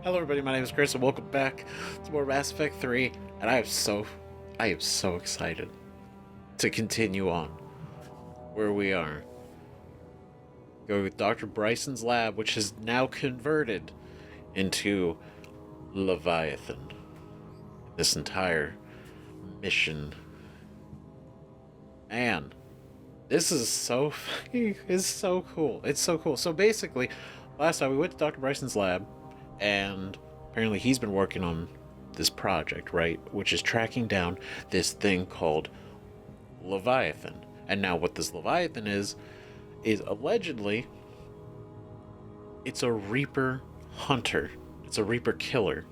Hello everybody, my name is Chris and welcome back to more Mass Effect 3, and I am so excited to continue on where we are. Go with Dr. Bryson's lab, which is now converted into Leviathan. This entire mission. And this is so it's so cool. It's so cool. So basically, last time we went to Dr. Bryson's lab, and apparently he's been working on this project, right? Which is tracking down this thing called Leviathan. And now what this Leviathan is allegedly it's a Reaper hunter. It's a Reaper killer.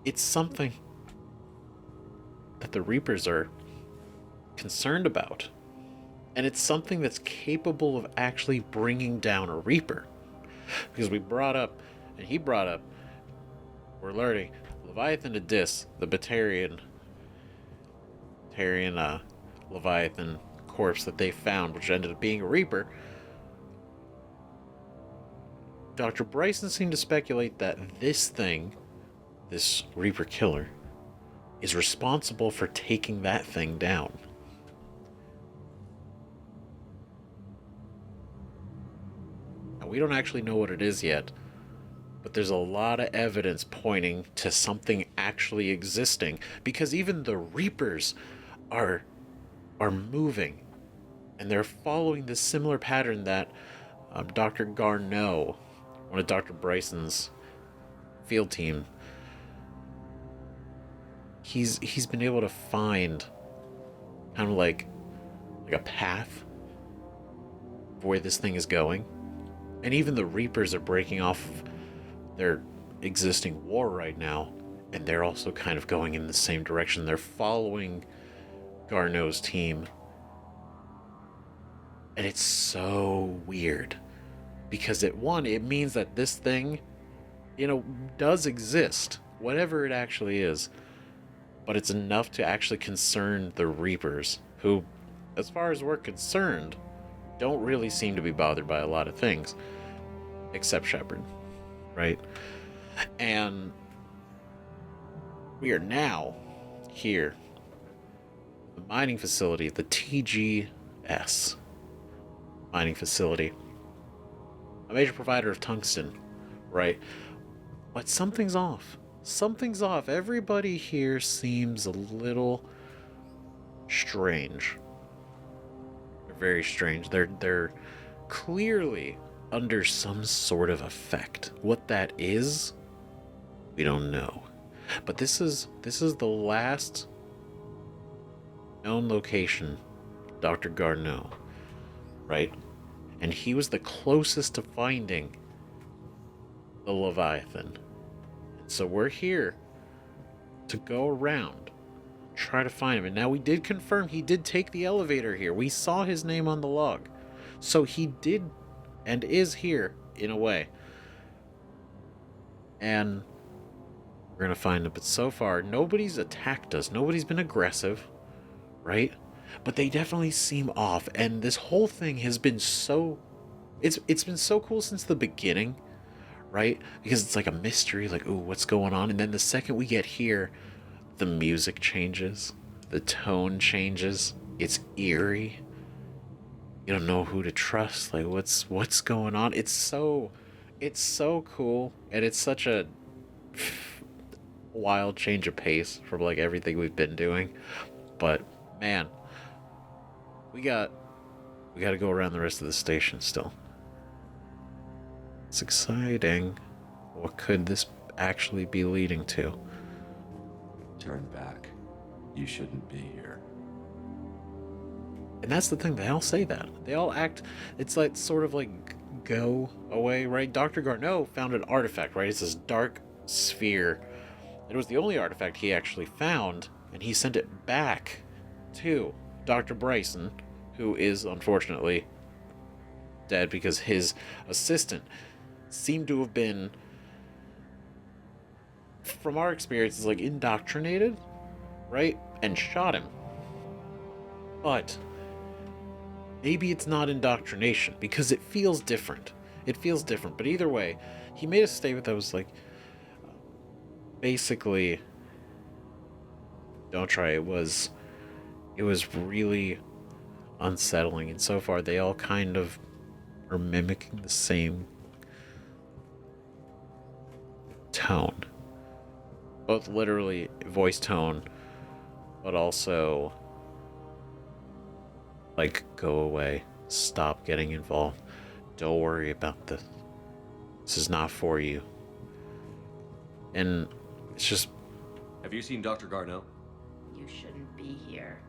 It's something that the Reapers are concerned about. And it's something that's capable of actually bringing down a Reaper. Because we brought up, and he brought up, we're learning, Leviathan Adis, the Batarian Leviathan corpse that they found, which ended up being a Reaper. Dr. Bryson seemed to speculate that this thing, this Reaper killer, is responsible for taking that thing down. Now, we don't actually know what it is yet, but there's a lot of evidence pointing to something actually existing, because even the Reapers are moving, and they're following this similar pattern that Dr. Garneau, one of Dr. Bryson's field team, he's been able to find kind of like a path of where this thing is going. And even the Reapers are breaking off of their existing war right now, and they're also kind of going in the same direction. They're following Garneau's team. And it's so weird, because it means that this thing, does exist, whatever it actually is, but it's enough to actually concern the Reapers, who, as far as we're concerned, don't really seem to be bothered by a lot of things, except Shepard, right? And we are now here, the mining facility, the TGS mining facility, a major provider of tungsten, right? But something's off. Something's off. Everybody here seems a little strange. They're very strange. They're clearly under some sort of effect. What that is, we don't know. But this is the last known location of Dr. Garneau, right? And he was the closest to finding the Leviathan. And so we're here to go around, try to find him. And now we did confirm he did take the elevator here. We saw his name on the log. So he did and is here in a way. And we're going to find him. But so far, nobody's attacked us. Nobody's been aggressive, right? But they definitely seem off. And this whole thing has been so... It's been so cool since the beginning, right? Because it's like a mystery, like, ooh, what's going on? And then the second we get here, the music changes. The tone changes. It's eerie. You don't know who to trust. Like, what's going on? It's so cool. And it's such a wild change of pace from like everything we've been doing. But man, we got to go around the rest of the station still. It's exciting. What could this actually be leading to? Turn back. You shouldn't be here. And that's the thing, they all say that. They all act, it's like sort of like go away, right? Dr. Garneau found an artifact, right? It's this dark sphere. It was the only artifact he actually found, and he sent it back to Dr. Bryson, who is unfortunately dead because his assistant seemed to have been, from our experiences, like indoctrinated, right? And shot him. But maybe it's not indoctrination, because it feels different. It feels different. But either way, he made a statement that was like, basically, don't try. It was really unsettling, and so far they all kind of are mimicking the same tone, both literally voice tone, but also like, go away, stop getting involved, don't worry about this. This is not for you. And it's just, Have you seen Dr. Garneau? You shouldn't be here.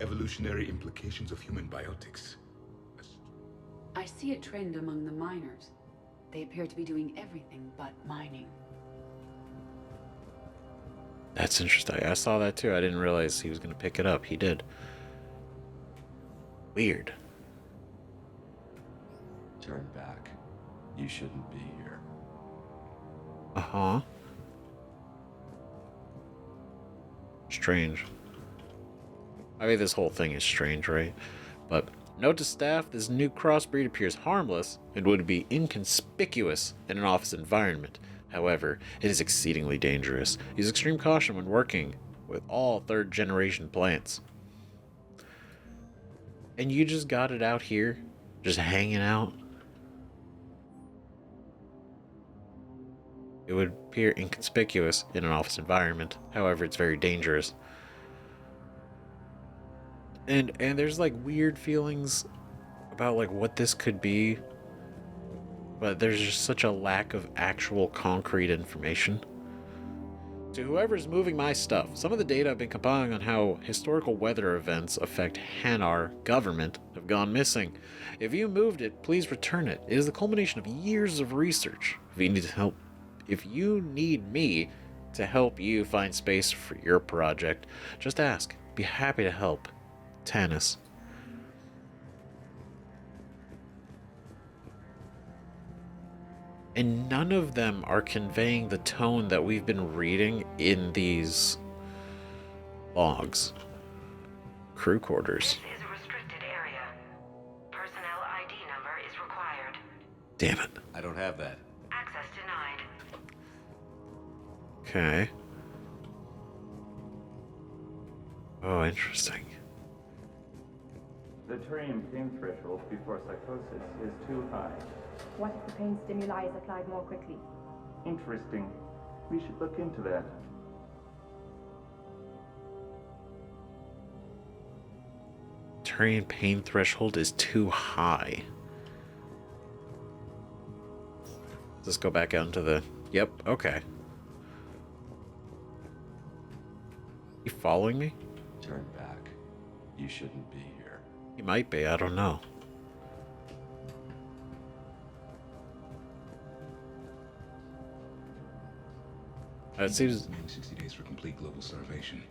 Evolutionary implications of human biotics. I see a trend among the miners. They appear to be doing everything but mining. that's interesting. I saw that too. I didn't realize he was going to pick it up. He did. Weird. Turn back. You shouldn't be here. Uh-huh. Strange. I mean, this whole thing is strange, right? But note to staff, this new crossbreed appears harmless and would be inconspicuous in an office environment. However, it is exceedingly dangerous. Use extreme caution when working with all third-generation plants. And you just got it out here, just hanging out? It would appear inconspicuous in an office environment. However, it's very dangerous. And there's like weird feelings about like what this could be, but there's just such a lack of actual concrete information. To whoever's moving my stuff, some of the data I've been compiling on how historical weather events affect Hanar government have gone missing. If you moved it, please return it. It is the culmination of years of research. If you need me to help you find space for your project, just ask. Be happy to help. Tanis. And none of them are conveying the tone that we've been reading in these logs. Crew quarters. This is a restricted area. Personnel ID number is required. Damn it. I don't have that. Access denied. Okay. Oh, interesting. The Turian pain threshold before psychosis is too high. What if the pain stimuli is applied more quickly? Interesting. We should look into that. Turian pain threshold is too high. Let's go back out into the... Yep, okay. You following me? Turn back. You shouldn't be here. He might be, I don't know. It seems... 60 days for complete global starvation.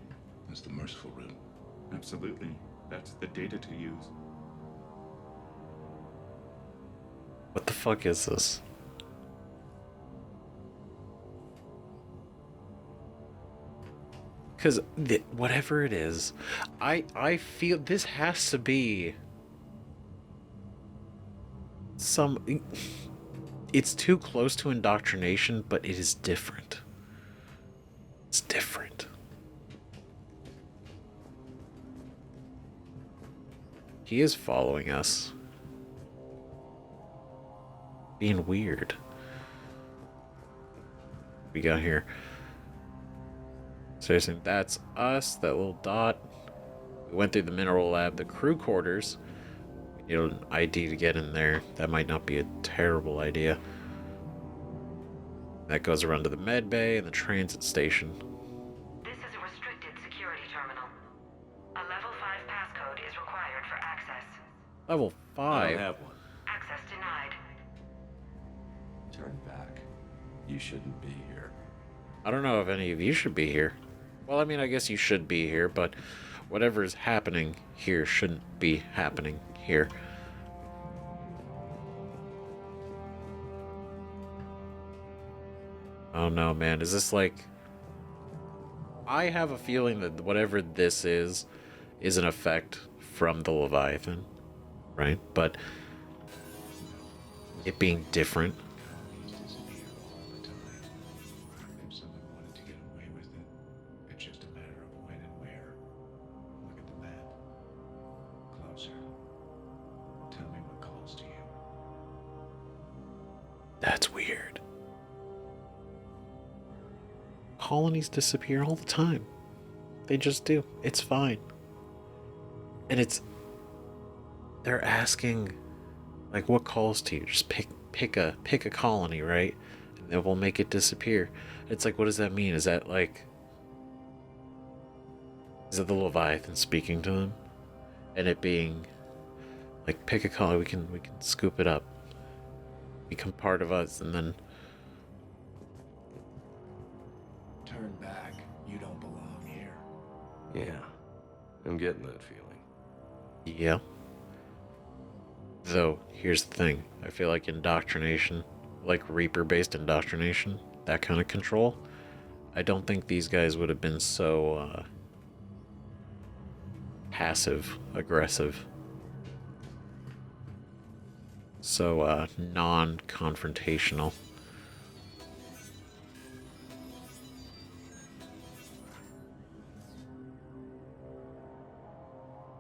That's the merciful route. Absolutely. That's the data to use. What the fuck is this? Because whatever it is, I feel this has to be some... It's too close to indoctrination, but it is different. It's different. He is following us. Being weird. We got here. Seriously, that's us, that little dot. We went through the mineral lab, the crew quarters. We need an ID to get in there. That might not be a terrible idea. That goes around to the med bay and the transit station. This is a restricted security terminal. A level 5 passcode is required for access. Level I 5. don't have one. Access denied. Turn back. You shouldn't be here. I don't know if any of you should be here. Well, I mean, I guess you should be here, but whatever is happening here shouldn't be happening here. Oh no, man. Is this like... I have a feeling that whatever this is an effect from the Leviathan, right? But it being different. If someone wanted to get That's weird. Colonies disappear all the time. They just do. It's fine. And they're asking, like, what calls to you? Just pick a colony, right? And then we'll make it disappear. It's like, what does that mean? Is that like, is it the Leviathan speaking to them? And it being like, pick a colony, we can scoop it up, become part of us, and then Turn back. You don't belong here. Yeah, I'm getting that feeling. yeah. Though, here's the thing. I feel like indoctrination, like Reaper-based indoctrination, that kind of control, I don't think these guys would have been so passive-aggressive. So, non-confrontational.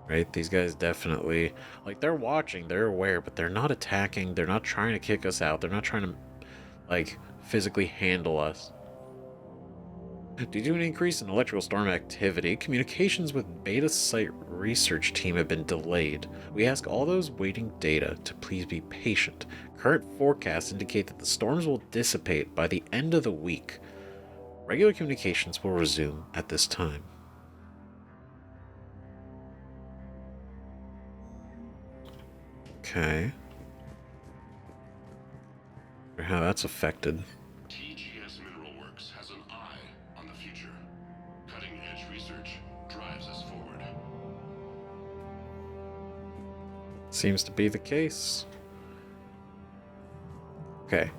Right? These guys definitely, like, they're watching, they're aware, but they're not attacking, they're not trying to kick us out, they're not trying to, like, physically handle us. Due to an increase in electrical storm activity, communications with Beta Site research team have been delayed. We ask all those waiting data to please be patient. Current forecasts indicate that the storms will dissipate by the end of the week. Regular communications will resume at this time. Okay. Wonder how that's affected. TGS Mineral Works has an eye on the future. Cutting-edge research drives us forward. Seems to be the case. Okay.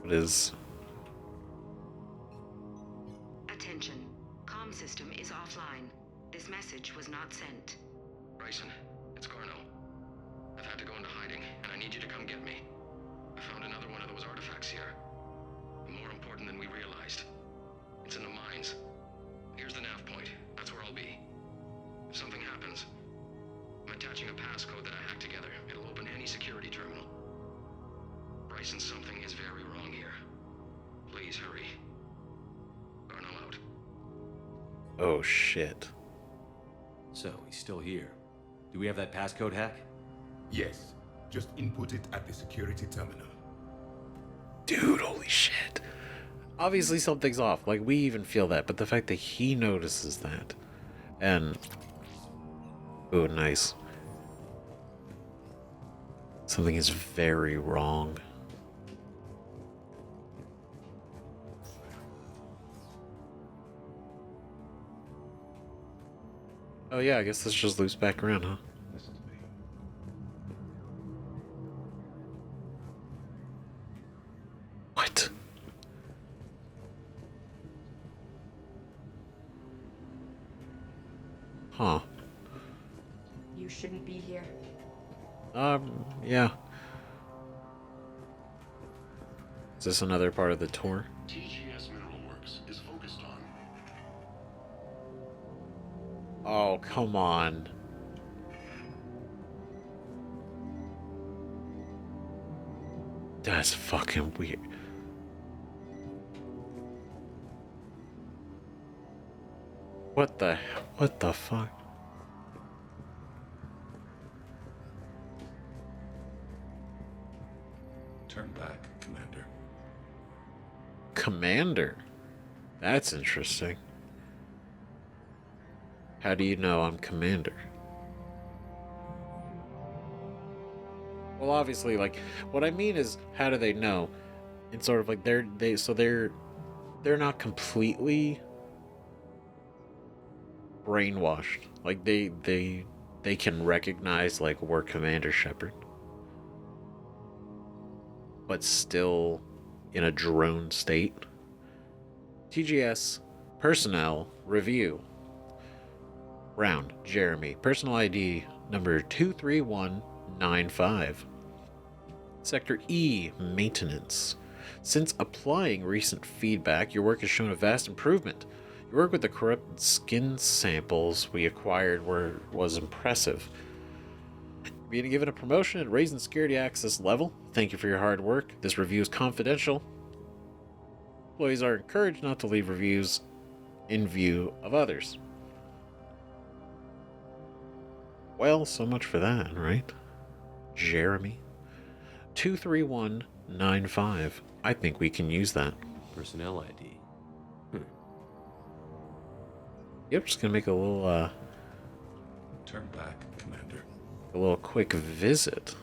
What is... Attention. Comm system is offline. This message was not sent. Bryson, it's Garneau. I've had to go into hiding, and I need you to come get me. I found another one of those artifacts here. More important than we realized. It's in the mines. Here's the nav point. That's where I'll be. If something happens, I'm attaching a passcode that I hacked together. It'll open any security terminal. Bryson, something is very wrong here. Please hurry. Garneau out. Oh, shit. So, he's still here. Do we have that passcode hack? Yes. Just input it at the security terminal. Dude, holy shit. Obviously something's off. Like, we even feel that. But the fact that he notices that. And... oh, nice. Something is very wrong. Oh yeah, I guess this just loops back around, huh? Listen to me. What? Huh. You shouldn't be here. Yeah. Is this another part of the tour? TGS Mineral Works is focused on Oh, come on. That's fucking weird. What the fuck? Turn back, Commander. Commander? That's interesting. How do you know I'm Commander? Well, obviously, like, what I mean is, how do they know? It's sort of like they're not completely brainwashed. Like they can recognize, like, we're Commander Shepard, but still in a drone state. TGS personnel review. Round, Jeremy. Personal ID number 23195. Sector E, maintenance. Since applying recent feedback, your work has shown a vast improvement. Your work with the corrupted skin samples we acquired was impressive. Being given a promotion and raising security access level. Thank you for your hard work. This review is confidential. Employees are encouraged not to leave reviews in view of others. Well, so much for that, right? Jeremy. 23195. I think we can use that. Personnel ID. Yep, just gonna make a little Turn back, Commander. a little quick visit.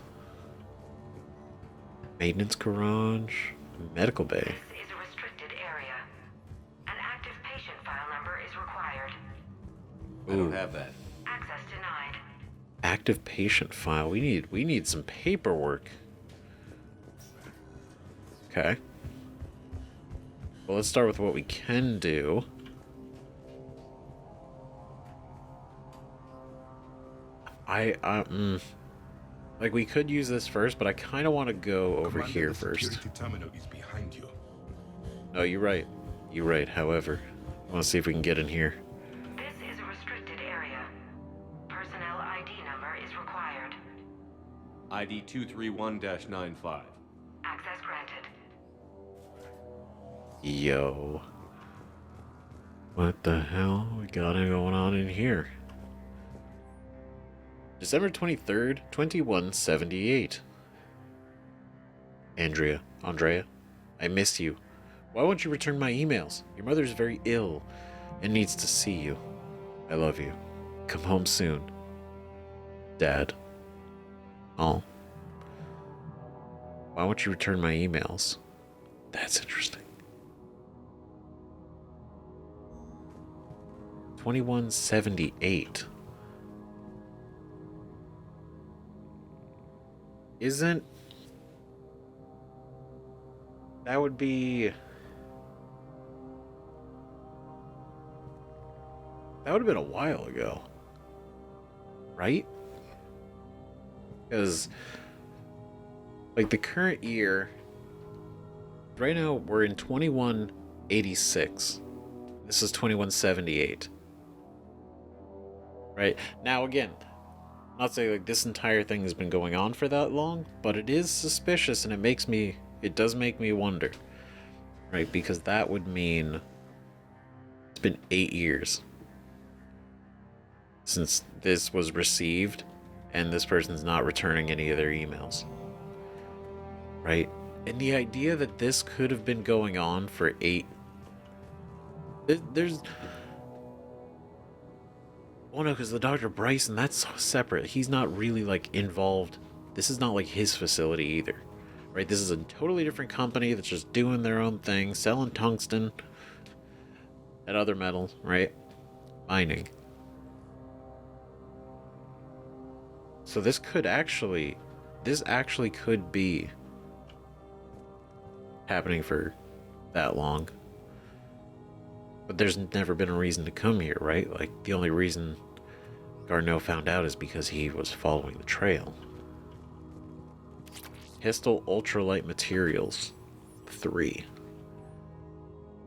Maintenance garage, medical bay. This is a restricted area. An active patient file number is required. I don't have that. Access denied. Active patient file. We need some paperwork. Okay. Well, let's start with what we can do. Like, we could use this first, but I kind of want to go over Commander, here the first. security terminal is behind you. No, you're right. You're right. However, I want to see if we can get in here. This is a restricted area. Personnel ID number is required. ID 231-95. Access granted. Yo. What the hell we got going on in here? December 23rd, 2178. Andrea, I miss you. Why won't you return my emails? Your mother is very ill and needs to see you. I love you. Come home soon. Dad. Oh. Why won't you return my emails? That's interesting. 2178. Isn't... That would be... That would have been a while ago. Right? Because... Like, the current year... Right now, we're in 2186. This is 2178. Right? Now, again... Not saying like this entire thing has been going on for that long, but it is suspicious, and it does make me wonder, right? Because that would mean it's been 8 years since this was received, and this person's not returning any of their emails, right? And the idea that this could have been going on for there's... Oh no, because the Dr. Bryson, that's separate. He's not really, like, involved. This is not, like, his facility either. Right? This is a totally different company that's just doing their own thing, selling tungsten and other metals, right? Mining. So this actually could be happening for that long. But there's never been a reason to come here, right? Like, the only reason Garneau found out is because he was following the trail. Pistol ultralight materials 3.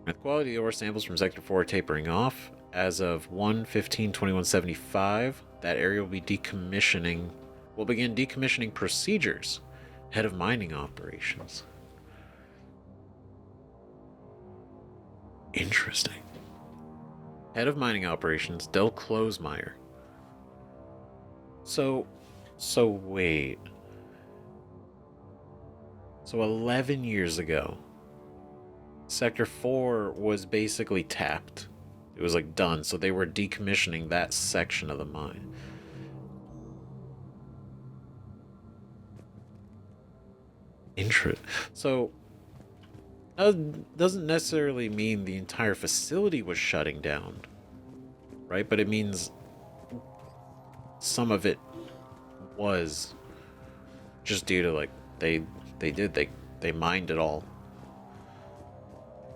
The quality of ore samples from Sector 4 are tapering off. As of 1/15/2175, that area will begin decommissioning procedures. Head of mining operations. Interesting. Head of mining operations, Del Closemeyer. So wait. So 11 years ago, Sector 4 was basically tapped. It was like done, so they were decommissioning that section of the mine. So that doesn't necessarily mean the entire facility was shutting down, right? But it means some of it was just due to, like, they mined it all.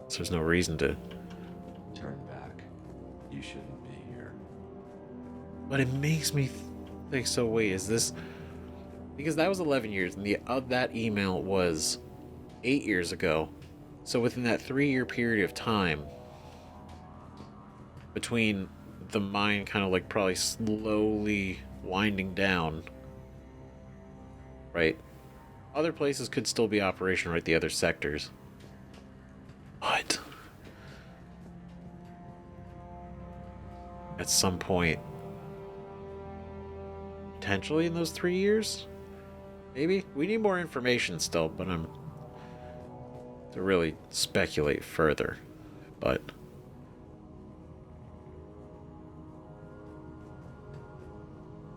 So there's no reason to Turn back. You shouldn't be here. But it makes me think, so wait, is this... Because that was 11 years, and that email was 8 years ago. So within that 3-year period of time, between the mine kind of like probably slowly winding down, right? Other places could still be operational, right? The other sectors. But at some point, potentially in those 3 years, maybe? We need more information still, but I'm to really speculate further. But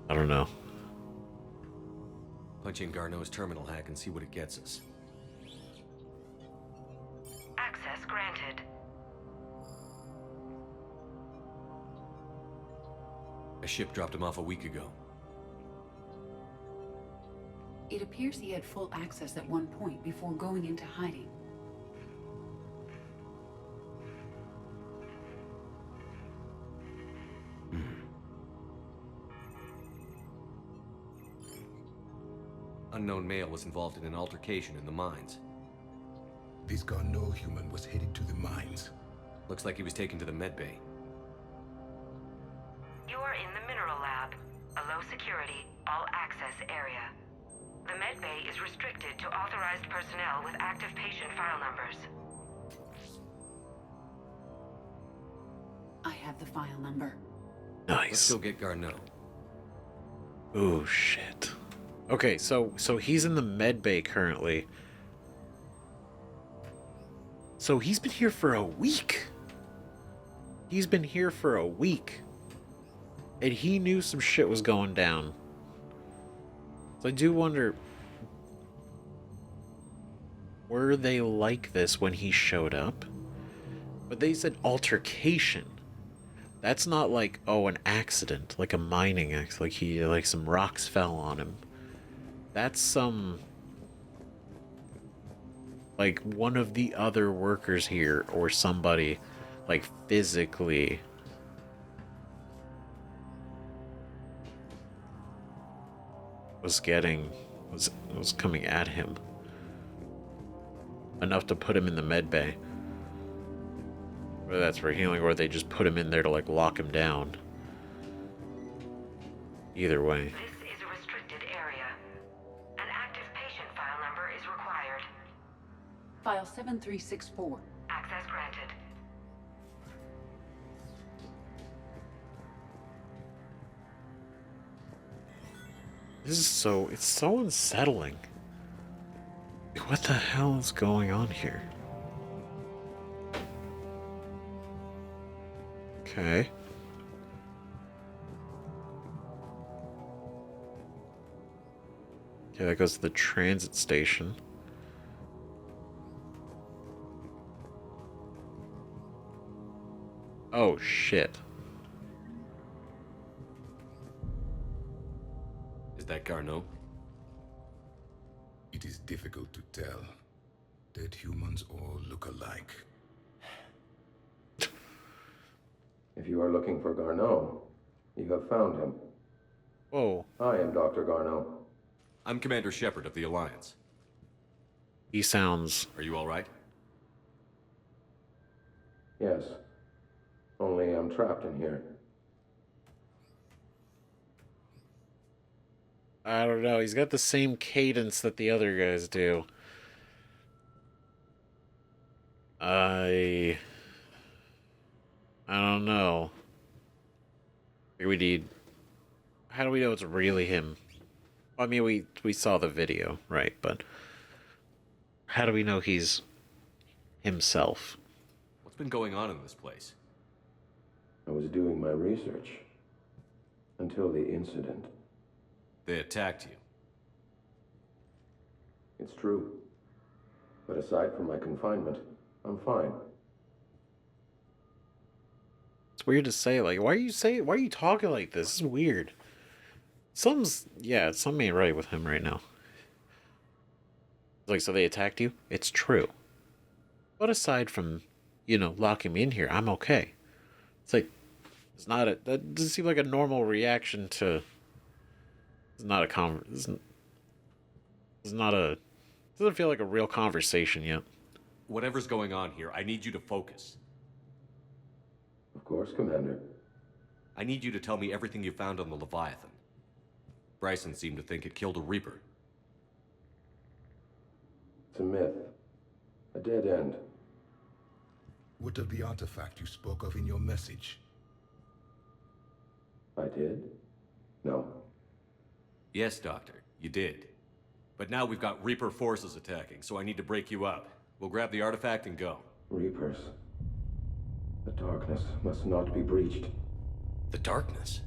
I don't know. Punch in Garneau's terminal hack and see what it gets us. Access granted. A ship dropped him off a week ago. It appears he had full access at one point before going into hiding. Unknown male was involved in an altercation in the mines. This Garneau human was headed to the mines. Looks like he was taken to the medbay. You are in the mineral lab, a low security, all access area. The medbay is restricted to authorized personnel with active patient file numbers. I have the file number. Nice. Let's go get Garneau. Oh shit. Okay, so he's in the med bay currently. So he's been here for a week. He's been here for a week. And he knew some shit was going down. So I do wonder, were they like this when he showed up? But they said altercation. That's not like, oh, an accident, like a mining accident, like some rocks fell on him. That's some, like, one of the other workers here, or somebody, like, physically was coming at him. Enough to put him in the med bay. Whether that's for healing, or they just put him in there to, like, lock him down. Either way. This is a restricted area. An active patient file number is required. File 7364. Access granted. It's so unsettling. Like, what the hell is going on here? Okay. Okay, that goes to the transit station. Oh, shit. Is that Garneau? It is difficult to tell. Dead humans all look alike. If you are looking for Garneau, you have found him. Whoa. I am Dr. Garneau. I'm Commander Shepard of the Alliance. He sounds... Are you all right? Yes. Only I'm trapped in here. I don't know. He's got the same cadence that the other guys do. I don't know. We need... How do we know it's really him? I mean, we saw the video, right? But how do we know he's himself? What's been going on in this place? I was doing my research. Until the incident. They attacked you. It's true. But aside from my confinement, I'm fine. It's weird to say. Like, why are you talking like this? This is weird. Something ain't right with him right now. Like, so they attacked you? It's true. But aside from, locking me in here, I'm okay. It's like, that doesn't seem like a normal reaction to, doesn't feel like a real conversation yet. Whatever's going on here, I need you to focus. Of course, Commander. I need you to tell me everything you found on the Leviathan. Bryson seemed to think it killed a Reaper. It's a myth. A dead end. What of the artifact you spoke of in your message? I did? No. Yes, Doctor, you did. But now we've got Reaper forces attacking, so I need to break you up. We'll grab the artifact and go. Reapers. The darkness must not be breached. The darkness?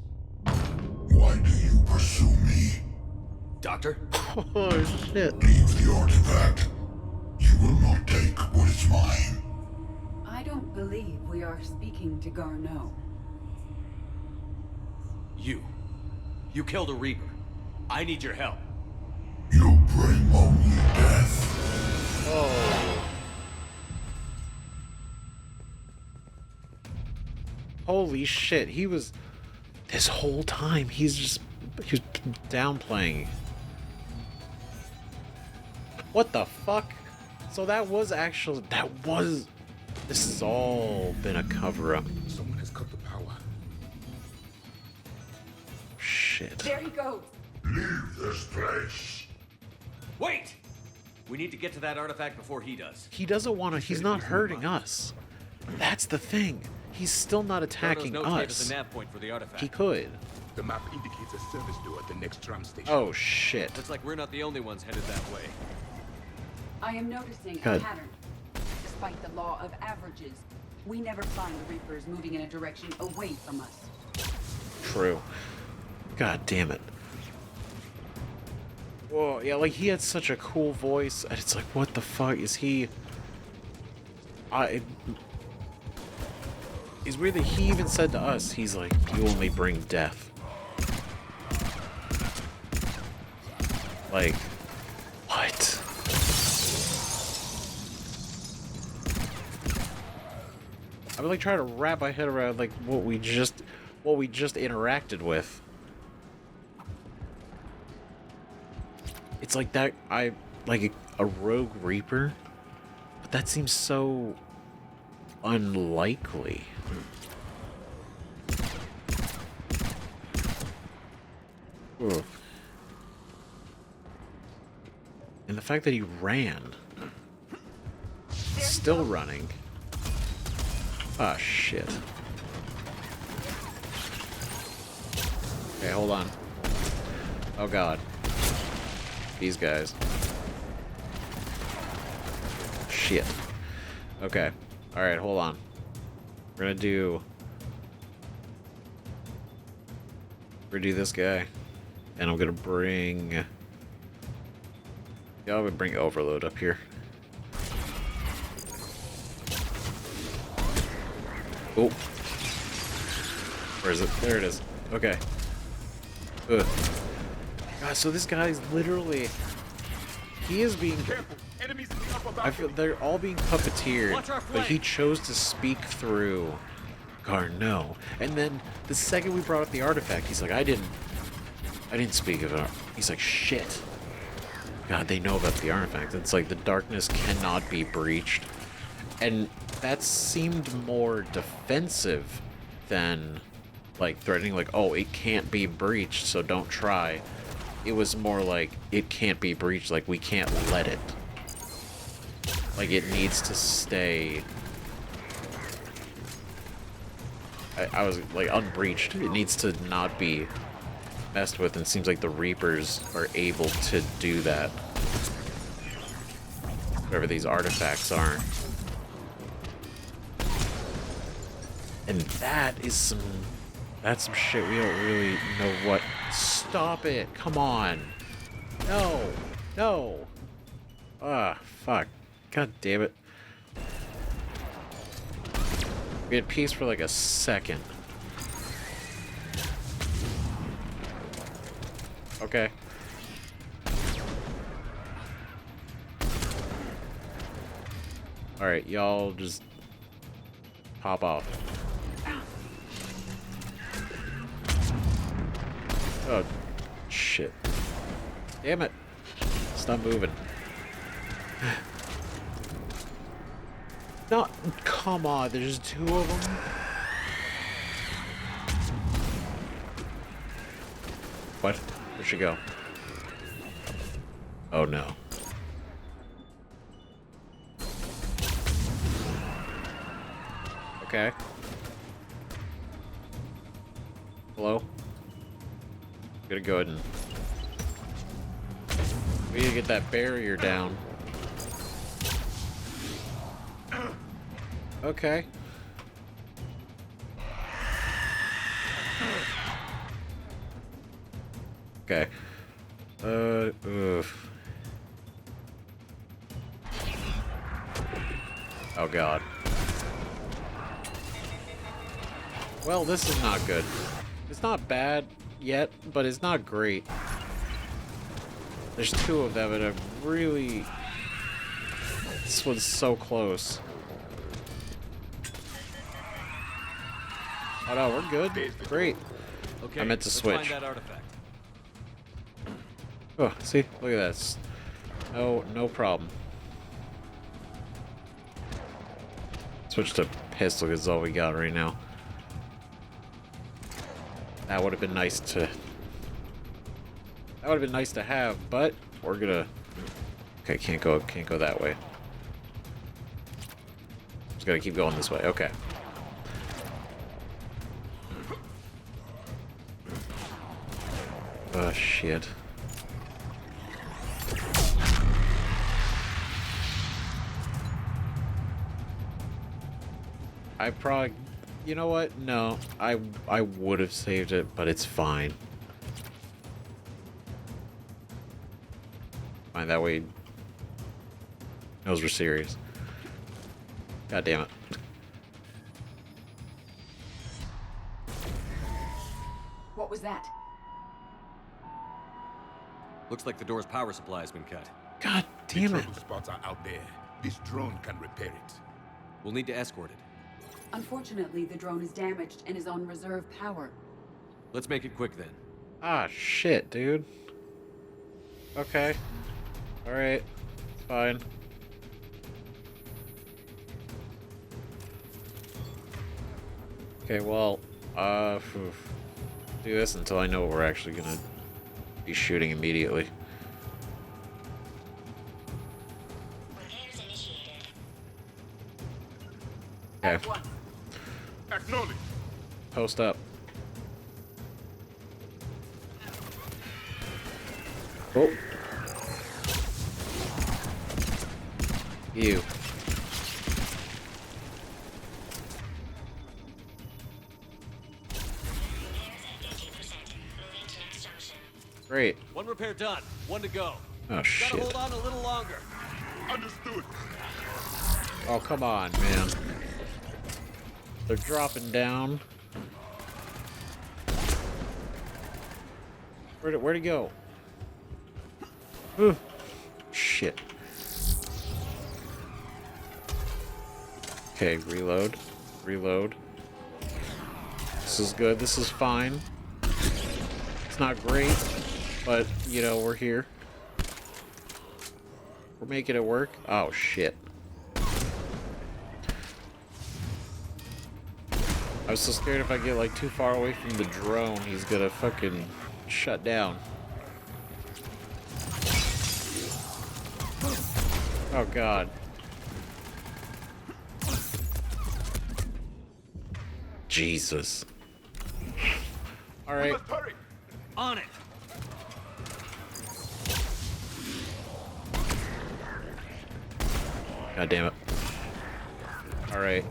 Why do you pursue me? Doctor? Oh, shit. Leave the artifact. You will not take what is mine. I don't believe we are speaking to Garneau. You killed a Reaper. I need your help. You'll bring only death. Oh. Holy shit, he was... This whole time, he was downplaying. What the fuck? So that was actually... This has all been a cover-up. Someone has cut the power. Shit. There he goes. Leave this place. Wait! We need to get to that artifact before he does. He doesn't want to... He's not hurting us. That's the thing. He's still not attacking us. A nav point for the artifact. He could. The map indicates a service door at the next tram station. Oh, shit. Looks like we're not the only ones headed that way. I am noticing a Good. pattern. Despite the law of averages, we never find the Reapers moving in a direction away from us. True. God damn it. Whoa, yeah, like, he had such a cool voice, and it's like, what the fuck is he... It's weird that he even said to us, he's like, you only bring death. Like, what? I would like try to wrap my head around like what we just interacted with. It's like that like a rogue Reaper, but that seems so unlikely. Ugh. And the fact that he ran, still running. Ah, shit. Okay, hold on. Oh god. These guys. Shit. Okay. Alright, hold on. We're gonna do this guy. And I'm gonna bring... Yeah, I'm gonna bring Overload up here. Oh. Where is it? There it is. Okay. Ugh. God, so this guy's literally... He is being... I feel they're all being puppeteered, but he chose to speak through Garneau. And then the second we brought up the artifact, he's like, I didn't speak of it. He's like, shit. God, they know about the artifact. It's like the darkness cannot be breached. And that seemed more defensive than like threatening, like, oh, it can't be breached, so don't try. It was more like, it can't be breached, like, we can't let it. Like, it needs to stay... I was, like, unbreached. It needs to not be messed with, and it seems like the Reapers are able to do that. Whatever these artifacts are. And that is some... That's some shit we don't really know what... Stop it! Come on! No! No! Ah, fuck. God damn it. We had peace for like a second. Okay. Alright, y'all just pop off. Oh, shit. Damn it. Stop moving. No, come on, there's two of them? What? Where'd she go? Oh no. Okay. Hello? I'm gonna go ahead and... We need to get that barrier down. Okay. Okay. Oh god. Well, this is not good. It's not bad yet, but it's not great. There's two of them and I'm really... This one's so close. Oh no, we're good. Great. Okay, I meant to let's switch. find that artifact. Oh, see? Look at that. No problem. Switch to pistol because all we got right now. That would have been nice to... That would have been nice to have, but we're gonna... Okay, can't go that way. Just gotta keep going this way. Okay. Oh, shit. I probably... You know what? No. I would have saved it, but it's fine. Fine, that way... Knows we're serious. God damn it. What was that? Looks like the door's power supply has been cut. God damn it. Trouble spots are out there. This drone can repair it. We'll need to escort it. Unfortunately, the drone is damaged and is on reserve power. Let's make it quick then. Ah, shit, dude. Okay. Alright. Fine. Okay, well, do this until I know what we're actually gonna be shooting immediately. Okay. Acknowledge. Post up. Oh. You. Great. One repair done. One to go. Oh, shit. Gotta hold on a little longer. Understood. Oh, come on, man. They're dropping down. Where'd he go? Ooh. Shit. Okay, reload. Reload. This is good. This is fine. It's not great, but, you know, we're here. We're making it work. Oh, shit. I was so scared if I get, like, too far away from the drone, he's gonna fucking shut down. Oh, God. Jesus. Alright. On it. God damn it. Alright.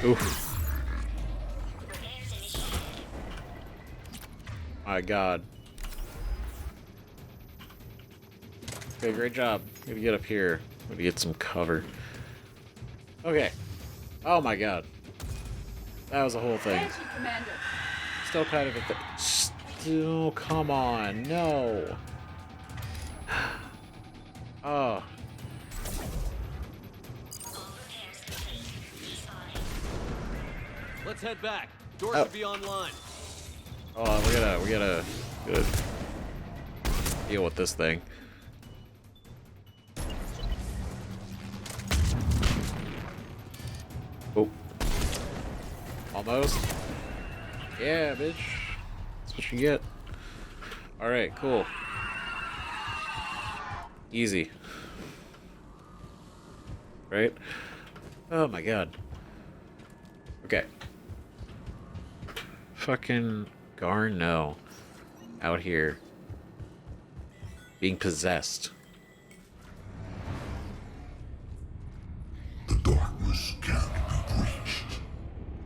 Oof. My God. Okay, great job. Gotta get up here. Gotta get some cover. Okay. Oh my God. That was the whole thing. Banshee, Commander. Still kind of at the... Still, come on. No. Oh. Let's head back. Door Oh. should be online. Oh, we gotta deal with this thing. Almost. Yeah, bitch. That's what you get. Alright, cool. Easy. Right? Oh my god. Okay. Fucking Garneau. Out here. Being possessed. The darkness can't be breached.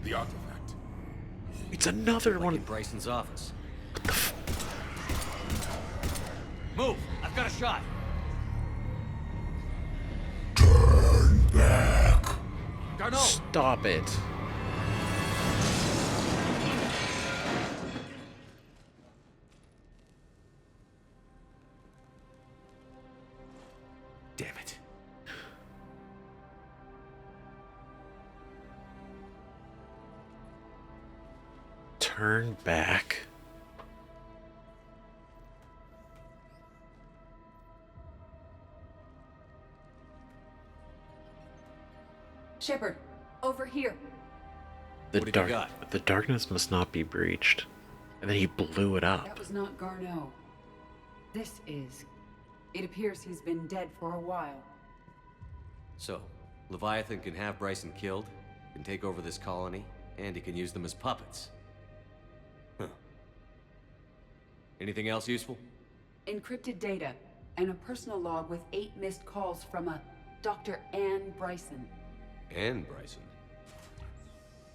The artifact. It's another Like one. in Bryson's office. Move! I've got a shot! Turn back. Garneau! Stop it. Damn it. Turn back. Shepard, over here. The What have you got? The darkness must not be breached. And then he blew it up. That was not Garneau. This is. It appears he's been dead for a while. So, Leviathan can have Bryson killed, can take over this colony, and he can use them as puppets. Huh. Anything else useful? Encrypted data and a personal log with 8 missed calls from a Dr. Ann Bryson. Ann Bryson.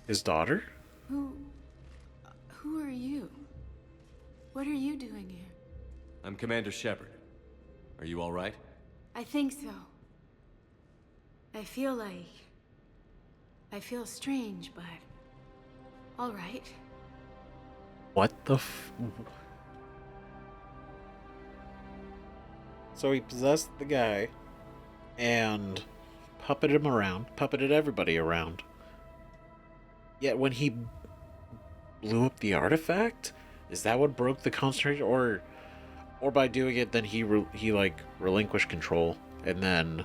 His daughter? Who are you? What are you doing here? I'm Commander Shepard. Are you all right? I think so. I feel strange, but all right. What the So he possessed the guy and puppeted him around, puppeted everybody around. Yet when he blew up the artifact, is that what broke the concentration? Or by doing it, then he like relinquished control, and then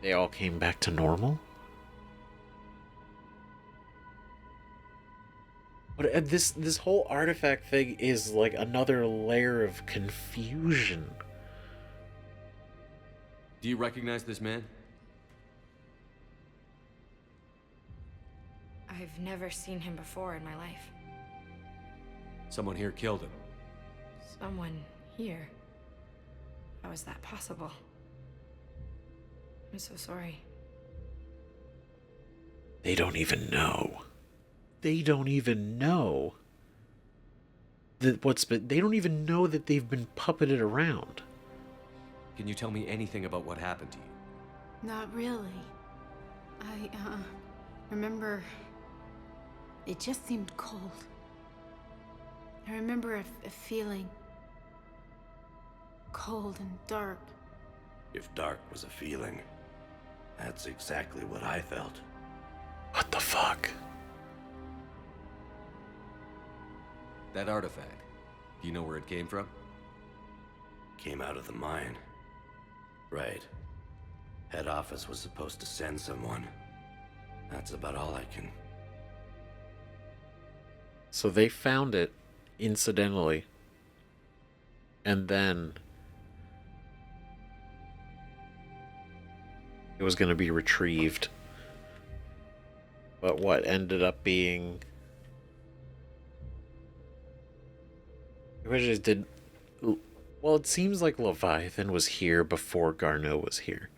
they all came back to normal? But this whole artifact thing is like another layer of confusion. Do you recognize this man? I've never seen him before in my life. Someone here killed him. Someone here. How is that possible? I'm so sorry. They don't even know. They don't even know that they don't even know that they've been puppeted around. Can you tell me anything about what happened to you? Not really. I remember it just seemed cold. I remember a feeling cold and dark. If dark was a feeling, that's exactly what I felt. What the fuck? That artifact, do you know where it came from? Came out of the mine. Right. Head office was supposed to send someone. That's about all I can... So they found it incidentally, and then it was going to be retrieved. But what ended up being... Which is did... Well, it seems like Leviathan was here before Garneau was here.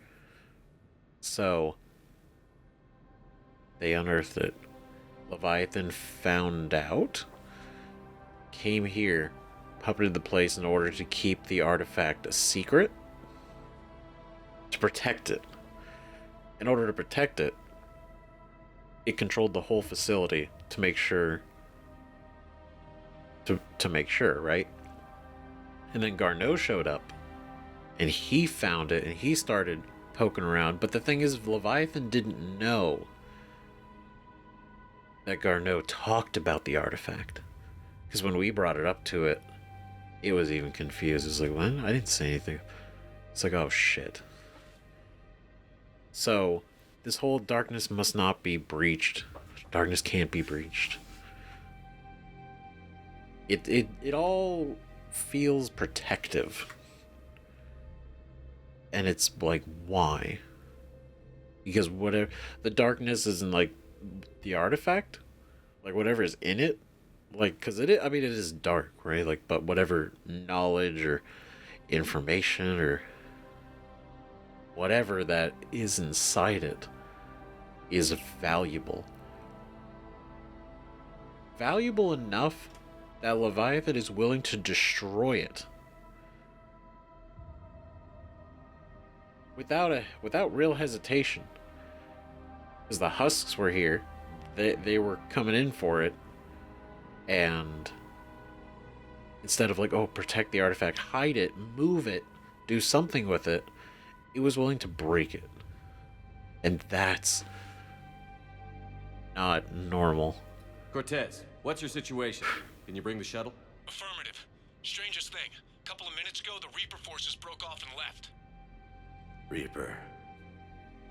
So they unearthed it. Leviathan found out, came here, puppeted the place in order to keep the artifact a secret, to protect it. In order to protect it, it controlled the whole facility to make sure, to make sure, right? And then Garneau showed up, and he found it, and he started poking around. But the thing is, Leviathan didn't know that Garneau talked about the artifact. Because when we brought it up to it, it was even confused. It was like, what? I didn't say anything. It's like, oh shit. So this whole darkness must not be breached. Darkness can't be breached. It all feels protective. And it's like, why? Because whatever the darkness isn't like the artifact, like whatever is in it, like because I mean it is dark, right? Like, but whatever knowledge or information or whatever that is inside it is valuable. Valuable enough that Leviathan is willing to destroy it. Without real hesitation. Because the husks were here. They were coming in for it. And instead of like, oh, protect the artifact, hide it, move it, do something with it, it was willing to break it. And that's not normal. Cortez, what's your situation? Can you bring the shuttle? Affirmative. Strangest thing. A couple of minutes ago, the Reaper forces broke off and left. Reaper.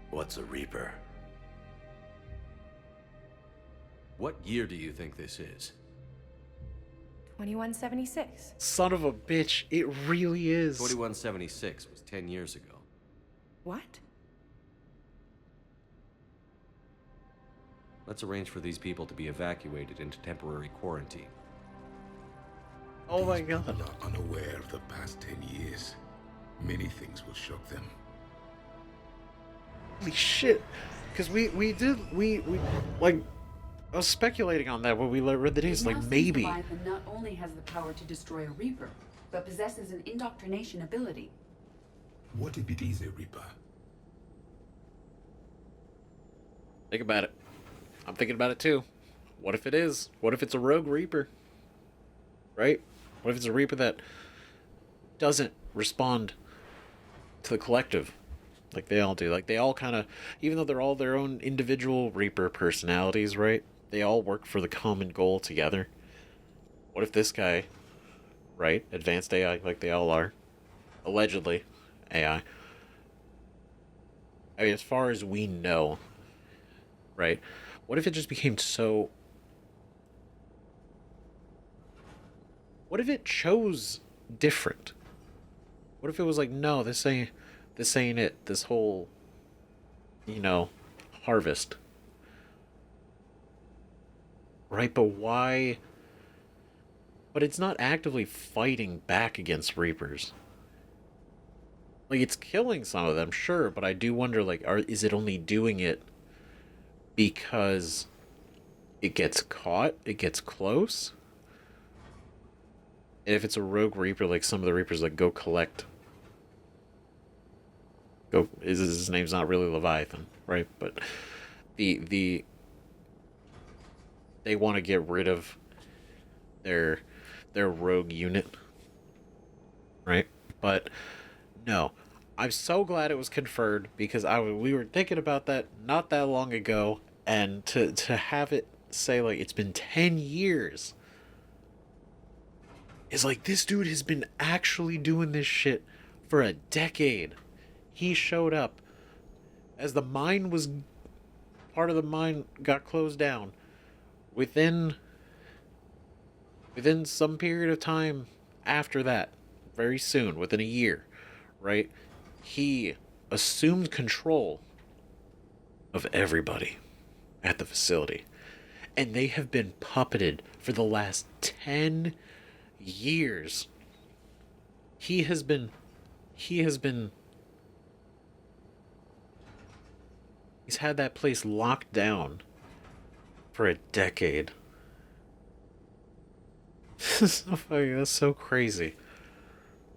What's a Reaper? What year do you think this is? 2176. Son of a bitch, it really is. 2176 was 10 years ago. What? Let's arrange for these people to be evacuated into temporary quarantine. Oh my These god. people are unaware of the past 10 years. Many things will shock them. Holy shit. Because we like, I was speculating on that when we read the days, It now like seems maybe. Leviathan not only has the power to destroy a Reaper, but possesses an indoctrination ability. What if it is a Reaper? Think about it. I'm thinking about it too. What if it is? What if it's a rogue Reaper? Right? What if it's a Reaper that doesn't respond to the collective like they all do? Like they all kind of, even though they're all their own individual Reaper personalities, right? They all work for the common goal together. What if this guy, right? Advanced AI, like they all are. Allegedly, AI. I mean, as far as we know, right? What if it just became so... What if it chose different? What if it was like, no, this ain't it. This whole, you know, harvest. Right, but why? But it's not actively fighting back against Reapers. Like, it's killing some of them, sure, but I do wonder, like, is it only doing it because it gets caught, it gets close? And if it's a rogue Reaper, like some of the Reapers, like, go collect. His name's not really Leviathan, right? But they want to get rid of their rogue unit, right? But no, I'm so glad it was confirmed, because we were thinking about that not that long ago, and to have it say like it's been 10 years. It's like, this dude has been actually doing this shit for a decade. He showed up as the mine was... Part of the mine got closed down. Within some period of time after that, very soon, within a year, right? He assumed control of everybody at the facility. And they have been puppeted for the last 10 years. He's had that place locked down for a decade. So funny. That's so crazy.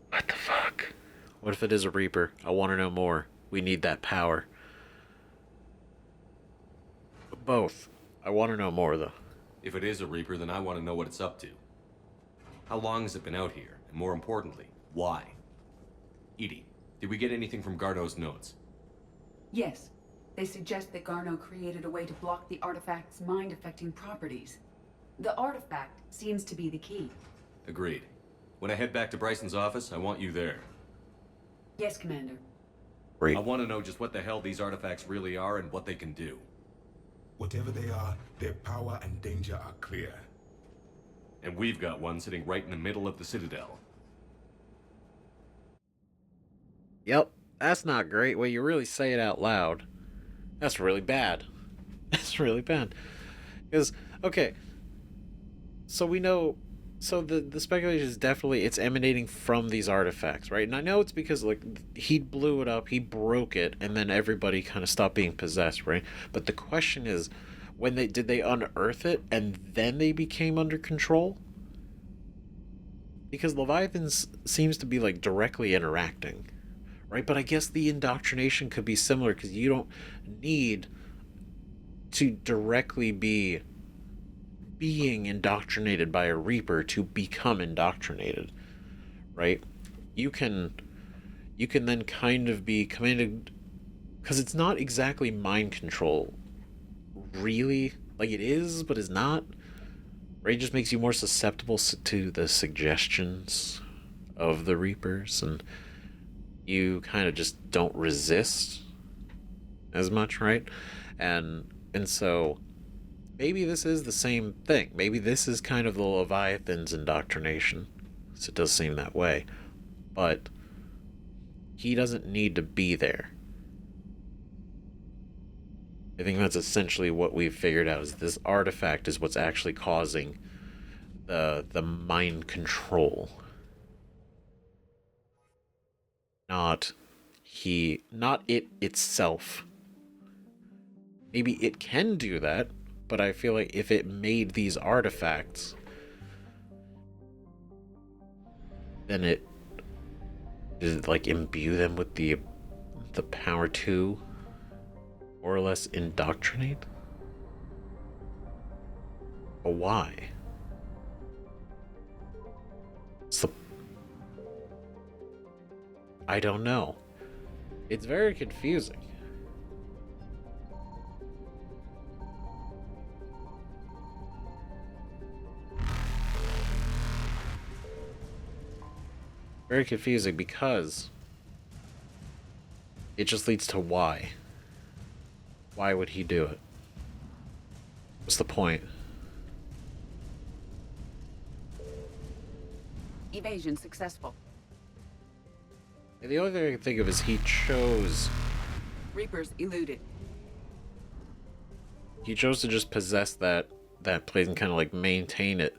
What the fuck? What if it is a Reaper? I want to know more. We need that power. Both. I want to know more, though. If it is a Reaper, then I want to know what it's up to. How long has it been out here? And more importantly, why? Edie, did we get anything from Garneau's notes? Yes. They suggest that Garneau created a way to block the artifact's mind-affecting properties. The artifact seems to be the key. Agreed. When I head back to Bryson's office, I want you there. Yes, Commander. Right. I want to know just what the hell these artifacts really are and what they can do. Whatever they are, their power and danger are clear. And we've got one sitting right in the middle of the Citadel. Yep, that's not great. When you really say it out loud, that's really bad. That's really bad. Because, okay, so we know, so the speculation is definitely it's emanating from these artifacts, right? And I know it's because, like, he blew it up, he broke it, and then everybody kind of stopped being possessed, right? But the question is, did they unearth it and then they became under control? Because Leviathan seems to be, like, directly interacting, right? But I guess the indoctrination could be similar, because you don't need to directly be being indoctrinated by a Reaper to become indoctrinated, right? You can then kind of be commanded, because it's not exactly mind control, really. Like, it is, but it's not, right? It just makes you more susceptible to the suggestions of the Reapers, and you kind of just don't resist as much, right? And so maybe this is the same thing. Maybe this is kind of the Leviathan's indoctrination. So it does seem that way. But he doesn't need to be there. I think that's essentially what we've figured out, is this artifact is what's actually causing the mind control. Not it itself. Maybe it can do that, but I feel like if it made these artifacts, then does it like imbue them with the power to more or less indoctrinate? But why? I don't know. It's very confusing. Very confusing, because it just leads to why. Why would he do it? What's the point? Evasion successful. And the only thing I can think of is he chose Reapers eluded. He chose to just possess that place and kind of like maintain it.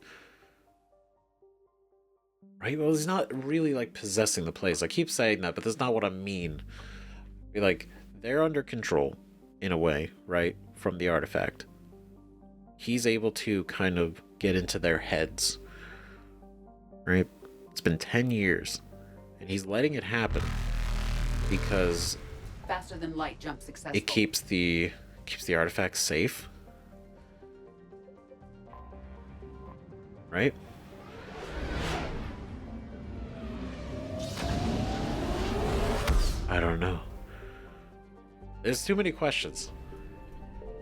Right? Well, he's not really like possessing the place. I keep saying that, but that's not what I mean. Like, they're under control in a way, right? From the artifact. He's able to kind of get into their heads. Right? It's been 10 years. And he's letting it happen because Faster than light jump successful. it keeps the artifact safe. Right? I don't know. There's too many questions.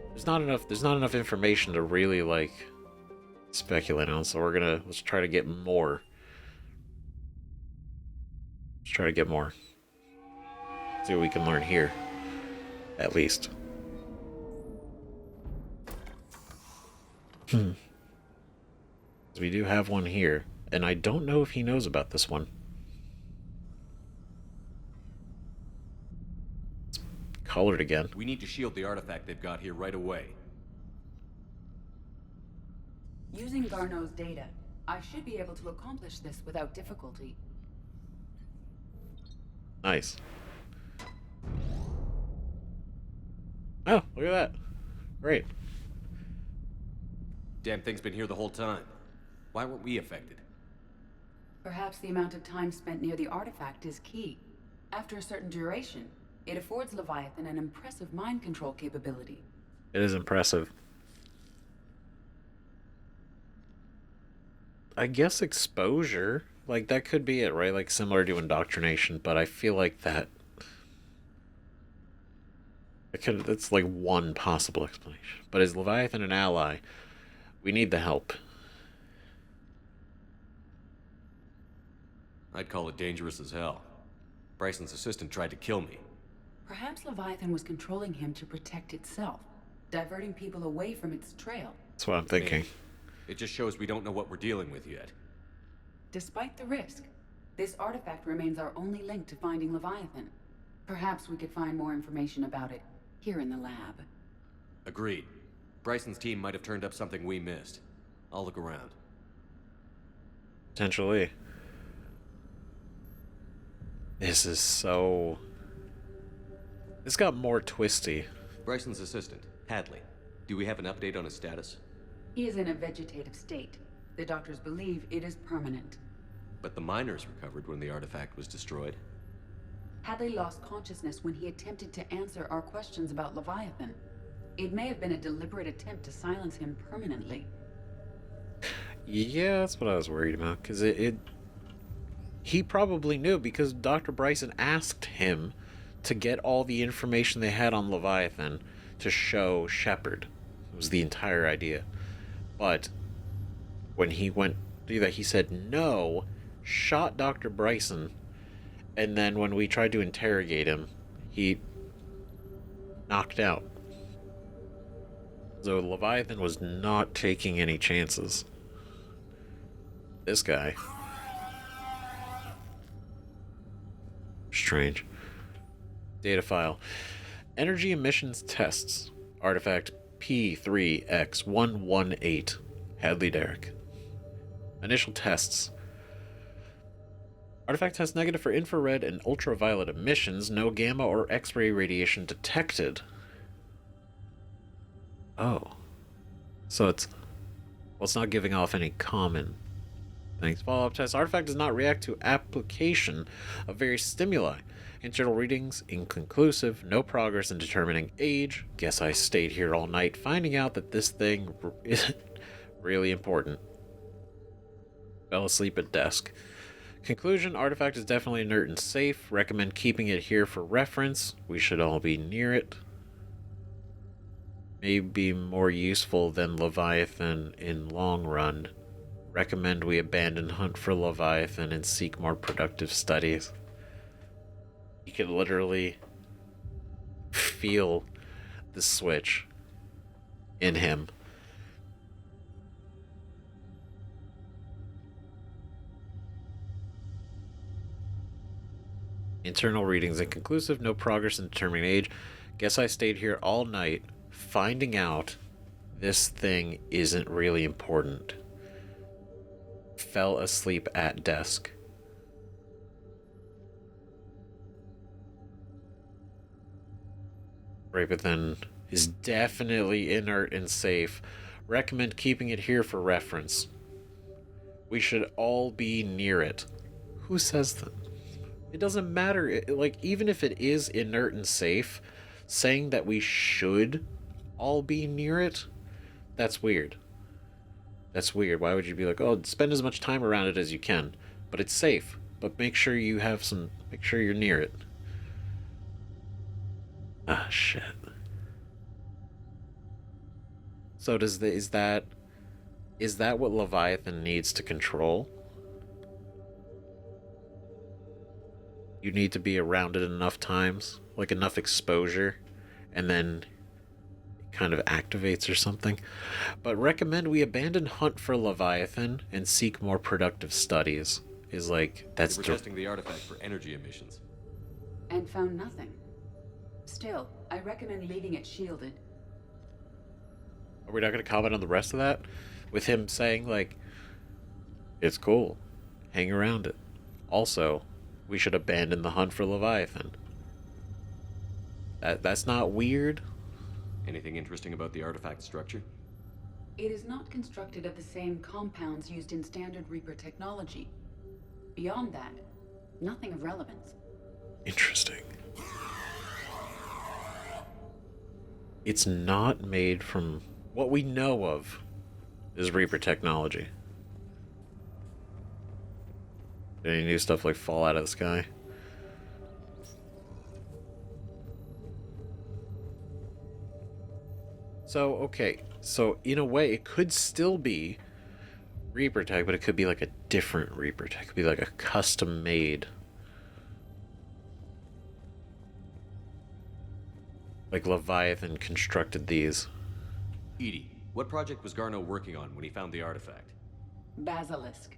There's not enough information to really like speculate on, so let's try to get more. Let's try to get more. See what we can learn here. At least. So we do have one here, and I don't know if he knows about this one. It's colored again. We need to shield the artifact they've got here right away. Using Garneau's data, I should be able to accomplish this without difficulty. Nice. Oh, look at that. Great. Damn thing's been here the whole time. Why weren't we affected? Perhaps the amount of time spent near the artifact is key. After a certain duration, it affords Leviathan an impressive mind control capability. It is impressive. I guess exposure, like that could be it, right? Like similar to indoctrination, but I feel like that's like one possible explanation. But is Leviathan an ally? We need the help. I'd call it dangerous as hell. Bryson's assistant tried to kill me. Perhaps Leviathan was controlling him to protect itself, diverting people away from its trail. That's what I'm thinking. Maybe. It just shows we don't know what we're dealing with yet. Despite the risk, this artifact remains our only link to finding Leviathan. Perhaps we could find more information about it here in the lab. Agreed. Bryson's team might have turned up something we missed. I'll look around. Potentially. This is so... This got more twisty. Bryson's assistant, Hadley. Do we have an update on his status? He is in a vegetative state. The doctors believe it is permanent. But the miners recovered when the artifact was destroyed. Hadley lost consciousness when he attempted to answer our questions about Leviathan. It may have been a deliberate attempt to silence him permanently. Yeah, that's what I was worried about, because he probably knew, because Dr. Bryson asked him to get all the information they had on Leviathan to show Shepard. It was the entire idea. But when he went to do that, he said no, shot Dr. Bryson, and then when we tried to interrogate him, he knocked out. So Leviathan was not taking any chances. This guy. Strange. Data file. Energy emissions tests. Artifact P3X118. Hadley Derrick. Initial tests. Artifact test negative for infrared and ultraviolet emissions. No gamma or X-ray radiation detected. Oh. So it's not giving off any common things. Follow-up test. Artifact does not react to application of various stimuli. Internal readings inconclusive. No progress in determining age. Guess I stayed here all night finding out that this thing isn't really important. Fell asleep at desk. Conclusion. Artifact is definitely inert and safe. Recommend keeping it here for reference. We should all be near it. May be more useful than Leviathan in long run. Recommend we abandon hunt for Leviathan and seek more productive studies. You can literally feel the switch in him. Internal readings inconclusive. No progress in determining age. Guess I stayed here all night finding out this thing isn't really important. Fell asleep at desk. Right, but then is definitely inert and safe. Recommend keeping it here for reference. We should all be near it. Who says that? It doesn't matter. Like, even if it is inert and safe, saying that we should all be near it, that's weird. That's weird. Why would you be like, oh, spend as much time around it as you can, but it's safe, but make sure you have some, make sure you're near it. Ah, shit. So is that what Leviathan needs to control? You need to be around it enough times, like enough exposure, and then kind of activates or something. But recommend we abandon hunt for Leviathan and seek more productive studies. Is like, that's... We're testing the artifact for energy emissions. And found nothing. Still, I recommend leaving it shielded. Are we not going to comment on the rest of that? With him saying, like, it's cool. Hang around it. Also, we should abandon the hunt for Leviathan. That's not weird. Anything interesting about the artifact structure? It is not constructed of the same compounds used in standard Reaper technology. Beyond that, nothing of relevance. Interesting. It's not made from what we know of is Reaper technology. Did any new stuff like fall out of the sky? So, okay. So, in a way, it could still be Reaper tech, but it could be like a different Reaper tech. It could be like a custom-made. like Leviathan constructed these. Edie, what project was Garneau working on when he found the artifact? Basilisk.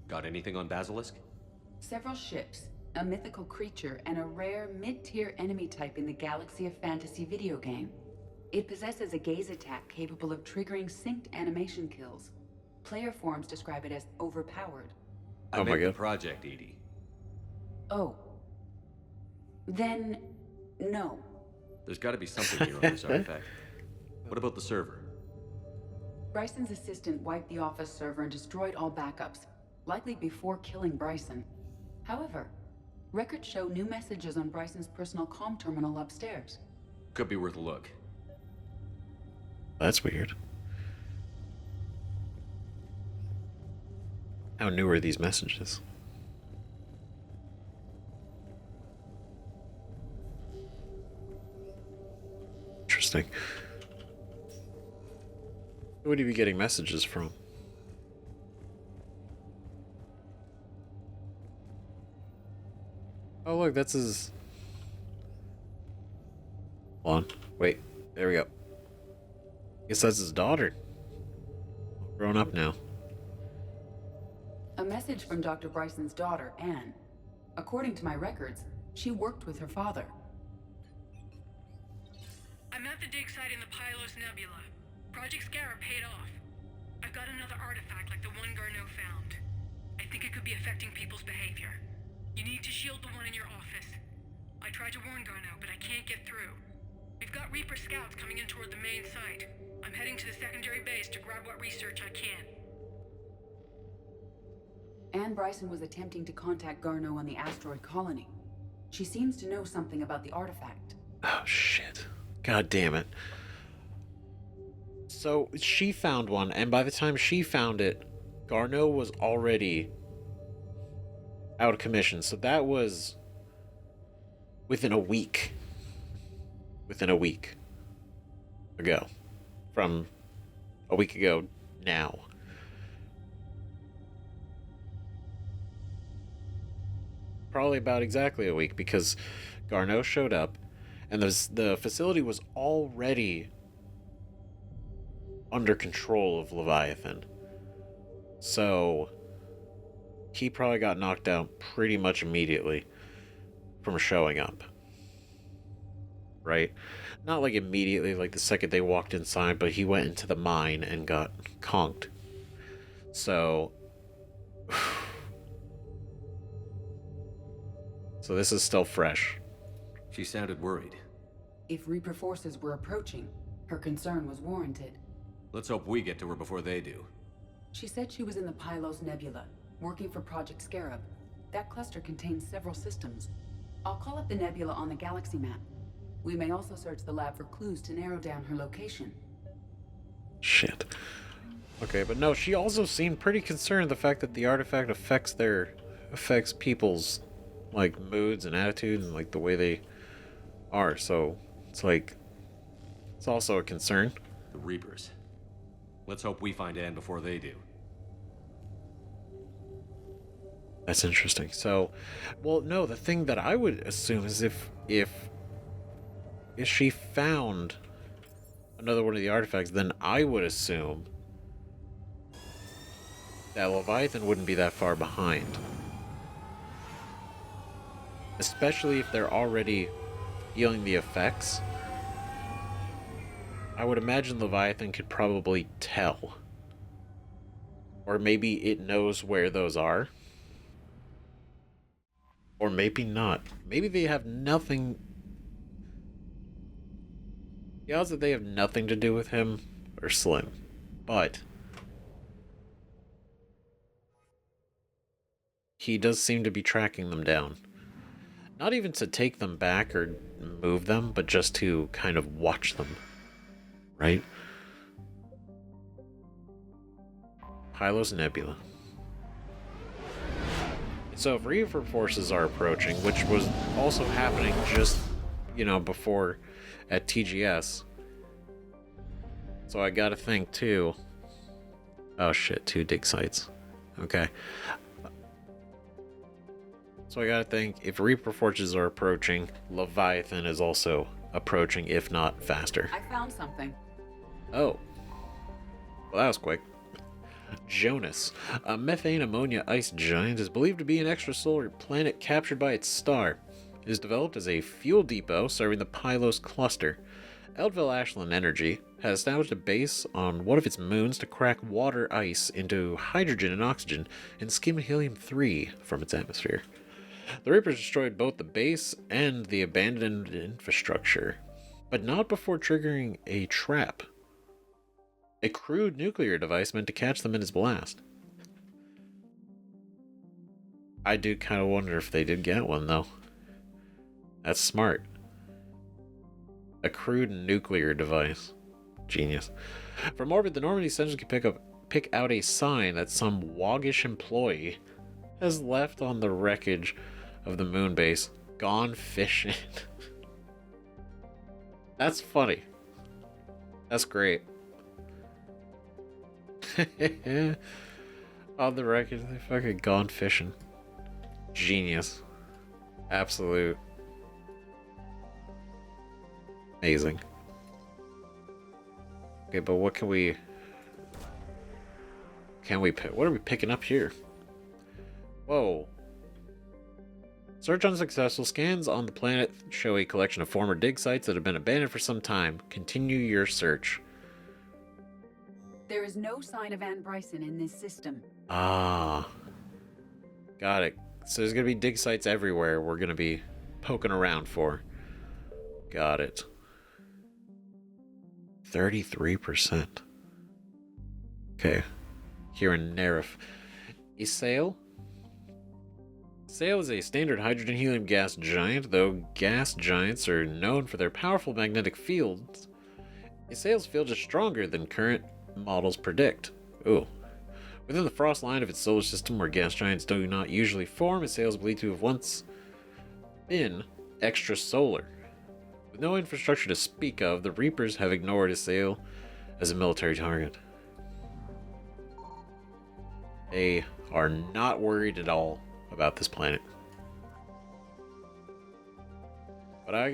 Got anything on Basilisk? Several ships, a mythical creature, and a rare mid-tier enemy type in the Galaxy of Fantasy video game. It possesses a gaze attack capable of triggering synced animation kills. Player forums describe it as overpowered. I meant the project, Edie. Oh. Then, no. There's got to be something here on this artifact. What about the server? Bryson's assistant wiped the office server and destroyed all backups, likely before killing Bryson. However, records show new messages on Bryson's personal comm terminal upstairs. Could be worth a look. That's weird. How new are these messages? Interesting. Who would he be getting messages from? Oh look, that's his... Hold on. Wait. There we go. Guess that's his daughter. Grown up now. A message from Dr. Bryson's daughter, Ann. According to my records, she worked with her father. I'm at the dig site in the Pylos Nebula. Project Scarab paid off. I've got another artifact like the one Garneau found. I think it could be affecting people's behavior. You need to shield the one in your office. I tried to warn Garneau, but I can't get through. We've got Reaper scouts coming in toward the main site. I'm heading to the secondary base to grab what research I can. Ann Bryson was attempting to contact Garneau on the asteroid colony. She seems to know something about the artifact. Oh, shit. God damn it. So, she found one, and by the time she found it, Garneau was already out of commission. So that was within a week. Within a week ago. From a week ago now. Probably about exactly a week, because Garneau showed up and the facility was already under control of Leviathan. So he probably got knocked out pretty much immediately from showing up. Right? Not like immediately, like the second they walked inside, but he went into the mine and got conked. So... So this is still fresh. She sounded worried. If Reaper forces were approaching, her concern was warranted. Let's hope we get to her before they do. She said she was in the Pylos Nebula, working for Project Scarab. That cluster contains several systems. I'll call up the nebula on the galaxy map. We may also search the lab for clues to narrow down her location. Shit. Okay, but no, she also seemed pretty concerned the fact that the artifact affects people's like moods and attitudes and like the way they are. So it's like it's also a concern. The Reapers. Let's hope we find Ann before they do. That's interesting. So, well, no, the thing that I would assume is if she found another one of the artifacts, then I would assume that Leviathan wouldn't be that far behind. Especially if they're already feeling the effects. I would imagine Leviathan could probably tell. Or maybe it knows where those are. Or maybe not. Maybe they have nothing... The odds that they have nothing to do with him are slim. But he does seem to be tracking them down. Not even to take them back or move them, but just to kind of watch them. Right? Pylos Nebula. So if Reaper forces are approaching, which was also happening just, before at TGS. So I gotta think too. Oh shit, 2 dig sites. Okay. So I gotta think, if Reaper forces are approaching, Leviathan is also approaching, if not faster. I found something. Oh. Well, that was quick. Jonas, a methane ammonia ice giant, is believed to be an extrasolar planet captured by its star. It is developed as a fuel depot serving the Pylos cluster. Eldville Ashland Energy has established a base on one of its moons to crack water ice into hydrogen and oxygen and skim helium-3 from its atmosphere. The Reapers destroyed both the base and the abandoned infrastructure, but not before triggering a trap. A crude nuclear device meant to catch them in its blast. I do kind of wonder if they did get one, though. That's smart. A crude nuclear device. Genius. From orbit, the Normandy sensors can pick out a sign that some woggish employee has left on the wreckage of the moon base. Gone fishing. That's funny. That's great. On the wreckage, they fucking gone fishing. Genius. Absolute. Amazing. Okay, but what can we pick? What are we picking up here? Whoa. Search unsuccessful. Scans on the planet show a collection of former dig sites that have been abandoned for some time. Continue your search. There is no sign of Ann Bryson in this system. Ah. Got it. So there's gonna be dig sites everywhere we're gonna be poking around for. Got it. 33%. Okay. Here in Nerif. Isail? Isail is a standard hydrogen helium gas giant, though gas giants are known for their powerful magnetic fields. Isail's field is stronger than current models predict. Ooh. Within the frost line of its solar system, where gas giants do not usually form, Isail is believed to have once been extrasolar. With no infrastructure to speak of, the Reapers have ignored Isail as a military target. They are not worried at all about this planet. But I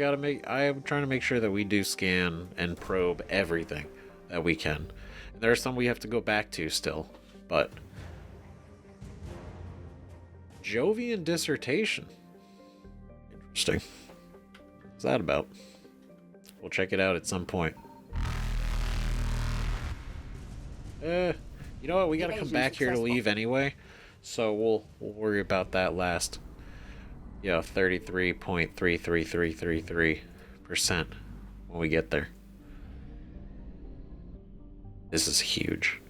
am trying to make sure that we do scan and probe everything that we can. And there are some we have to go back to still, but Jovian dissertation. Interesting. What's that about? We'll check it out at some point. You know what? We gotta come back here to leave anyway, so we'll worry about that last. 33.33333% when we get there. This is huge.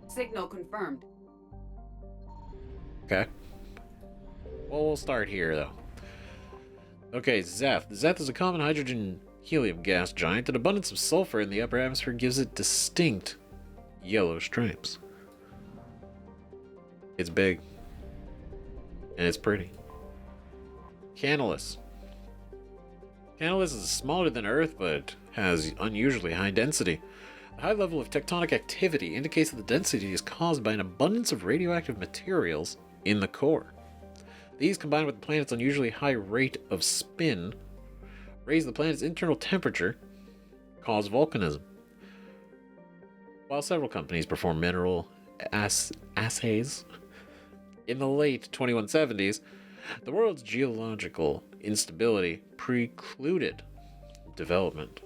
Signal confirmed. Okay. Well, we'll start here though. Okay, Zeth. Zeth is a common hydrogen helium gas giant. An abundance of sulfur in the upper atmosphere gives it distinct yellow stripes. It's big. And it's pretty. Canalus. Canalus is smaller than Earth, but has unusually high density. The high level of tectonic activity indicates that the density is caused by an abundance of radioactive materials in the core. These, combined with the planet's unusually high rate of spin, raise the planet's internal temperature, cause volcanism. While several companies perform mineral assays in the late 2170s, the world's geological instability precluded development.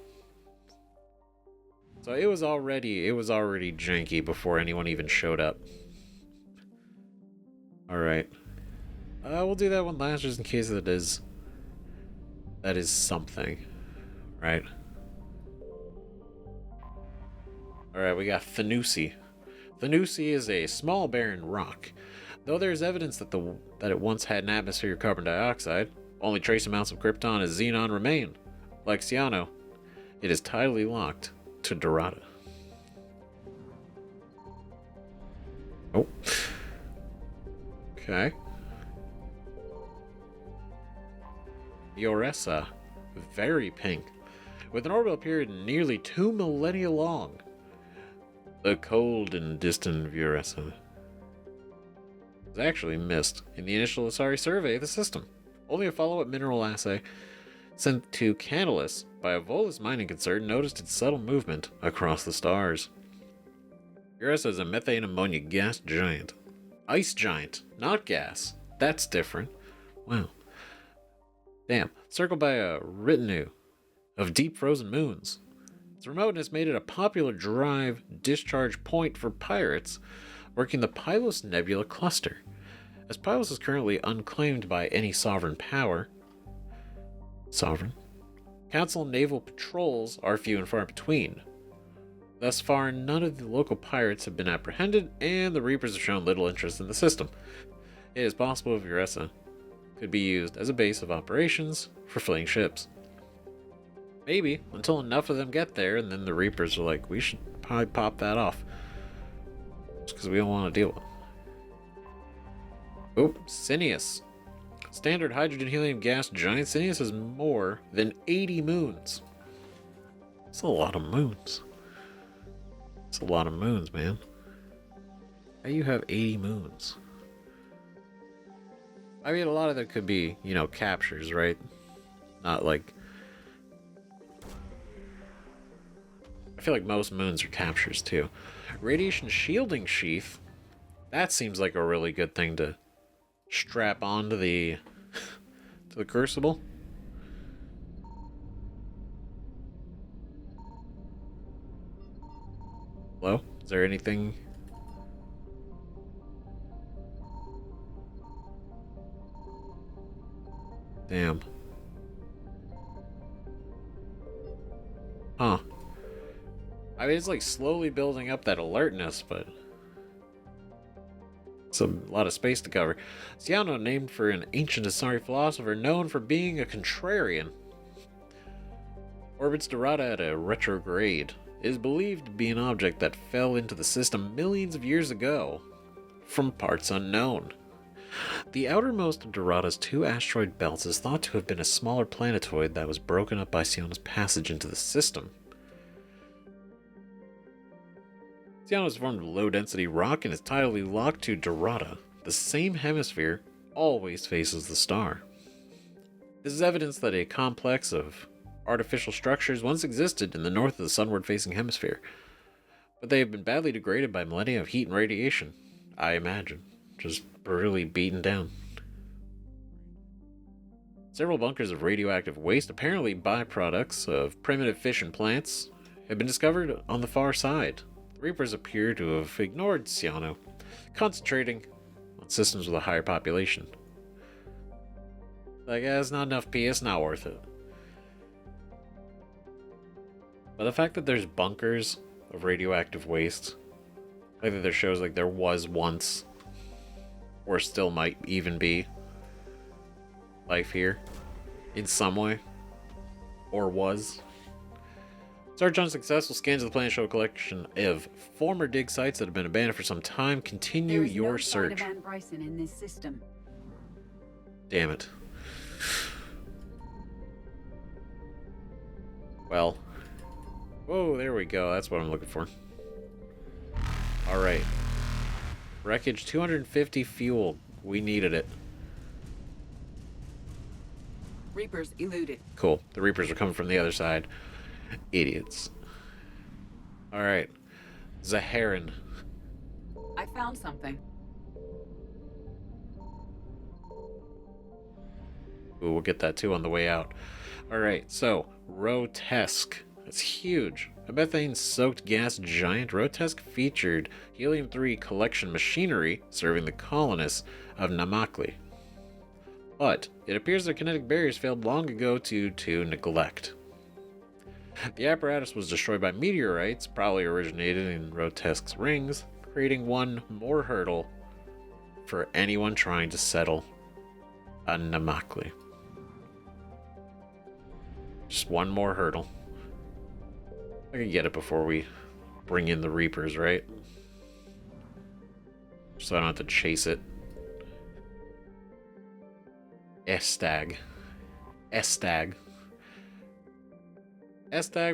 So it was already janky before anyone even showed up. Alright. We'll do that one last just in case that is something. Right? Alright, we got Thanusi. Thanusi is a small barren rock. Though there is evidence that it once had an atmosphere of carbon dioxide, only trace amounts of krypton and xenon remain. Like Cyano, it is tidally locked to Dorada. Oh. Okay. Yoressa. Very pink. With an orbital period nearly 2 millennia long. The cold and distant Yoressa was actually missed in the initial Asari survey of the system. Only a follow-up mineral assay sent to Catalyst by a Volus mining concern, noticed its subtle movement across the stars. Eureka is a methane ammonia gas giant. Ice giant, not gas. That's different. Wow. Damn. Circled by a retinue of deep frozen moons. Its remoteness made it a popular drive discharge point for pirates working the Pylos Nebula cluster. As Pylos is currently unclaimed by any sovereign power, Council naval patrols are few and far between. Thus far, none of the local pirates have been apprehended, and the Reapers have shown little interest in the system. It is possible Eureka could be used as a base of operations for fleeing ships. Maybe, until enough of them get there, and then the Reapers are like, we should probably pop that off. Just because we don't want to deal with it. Oh, Sinius. Standard hydrogen helium gas giant. Sinius has more than 80 moons. That's a lot of moons. That's a lot of moons, man. How do you have 80 moons? I mean, a lot of them could be, you know, captures, right? Not like... I feel like most moons are captures, too. Radiation shielding sheath. That seems like a really good thing to strap onto the... to the Crucible. Hello? Is there anything... Damn. Huh. I mean, it's like slowly building up that alertness, but... it's a lot of space to cover. Ciano, named for an ancient Asari philosopher known for being a contrarian, orbits Dorada at a retrograde. It is believed to be an object that fell into the system millions of years ago, from parts unknown. The outermost of Dorada's two asteroid belts is thought to have been a smaller planetoid that was broken up by Ciano's passage into the system. Ciano is formed of low-density rock and is tidally locked to Dorada. The same hemisphere always faces the star. This is evidence that a complex of artificial structures once existed in the north of the sunward-facing hemisphere, but they have been badly degraded by millennia of heat and radiation, I imagine. Just brutally beaten down. Several bunkers of radioactive waste, apparently byproducts of primitive fish and plants, have been discovered on the far side. The Reapers appear to have ignored Ciano, concentrating on systems with a higher population. Like, it's not enough P, it's not worth it. But the fact that there's bunkers of radioactive waste, like that there shows like there was once, or still might even be, life here, in some way, or was. Search on successful scans of the planet show a collection of former dig sites that have been abandoned for some time. Continue your search. There is no sign of Ann Bryson in this system. Damn it. Well. Whoa, there we go. That's what I'm looking for. Alright. Wreckage 250 fuel. We needed it. Reapers eluded. Cool. The Reapers are coming from the other side. Idiots. Alright. Zaharin. I found something. Ooh, we'll get that too on the way out. Alright, so, Rotesque. That's huge. A methane-soaked gas giant, Rotesque featured helium-3 collection machinery serving the colonists of Namakli. But it appears their kinetic barriers failed long ago due to neglect. The apparatus was destroyed by meteorites, probably originated in Rotesque's rings, creating one more hurdle for anyone trying to settle on Namakli. Just one more hurdle. I can get it before we bring in the Reapers, right? So I don't have to chase it. Estag. Estag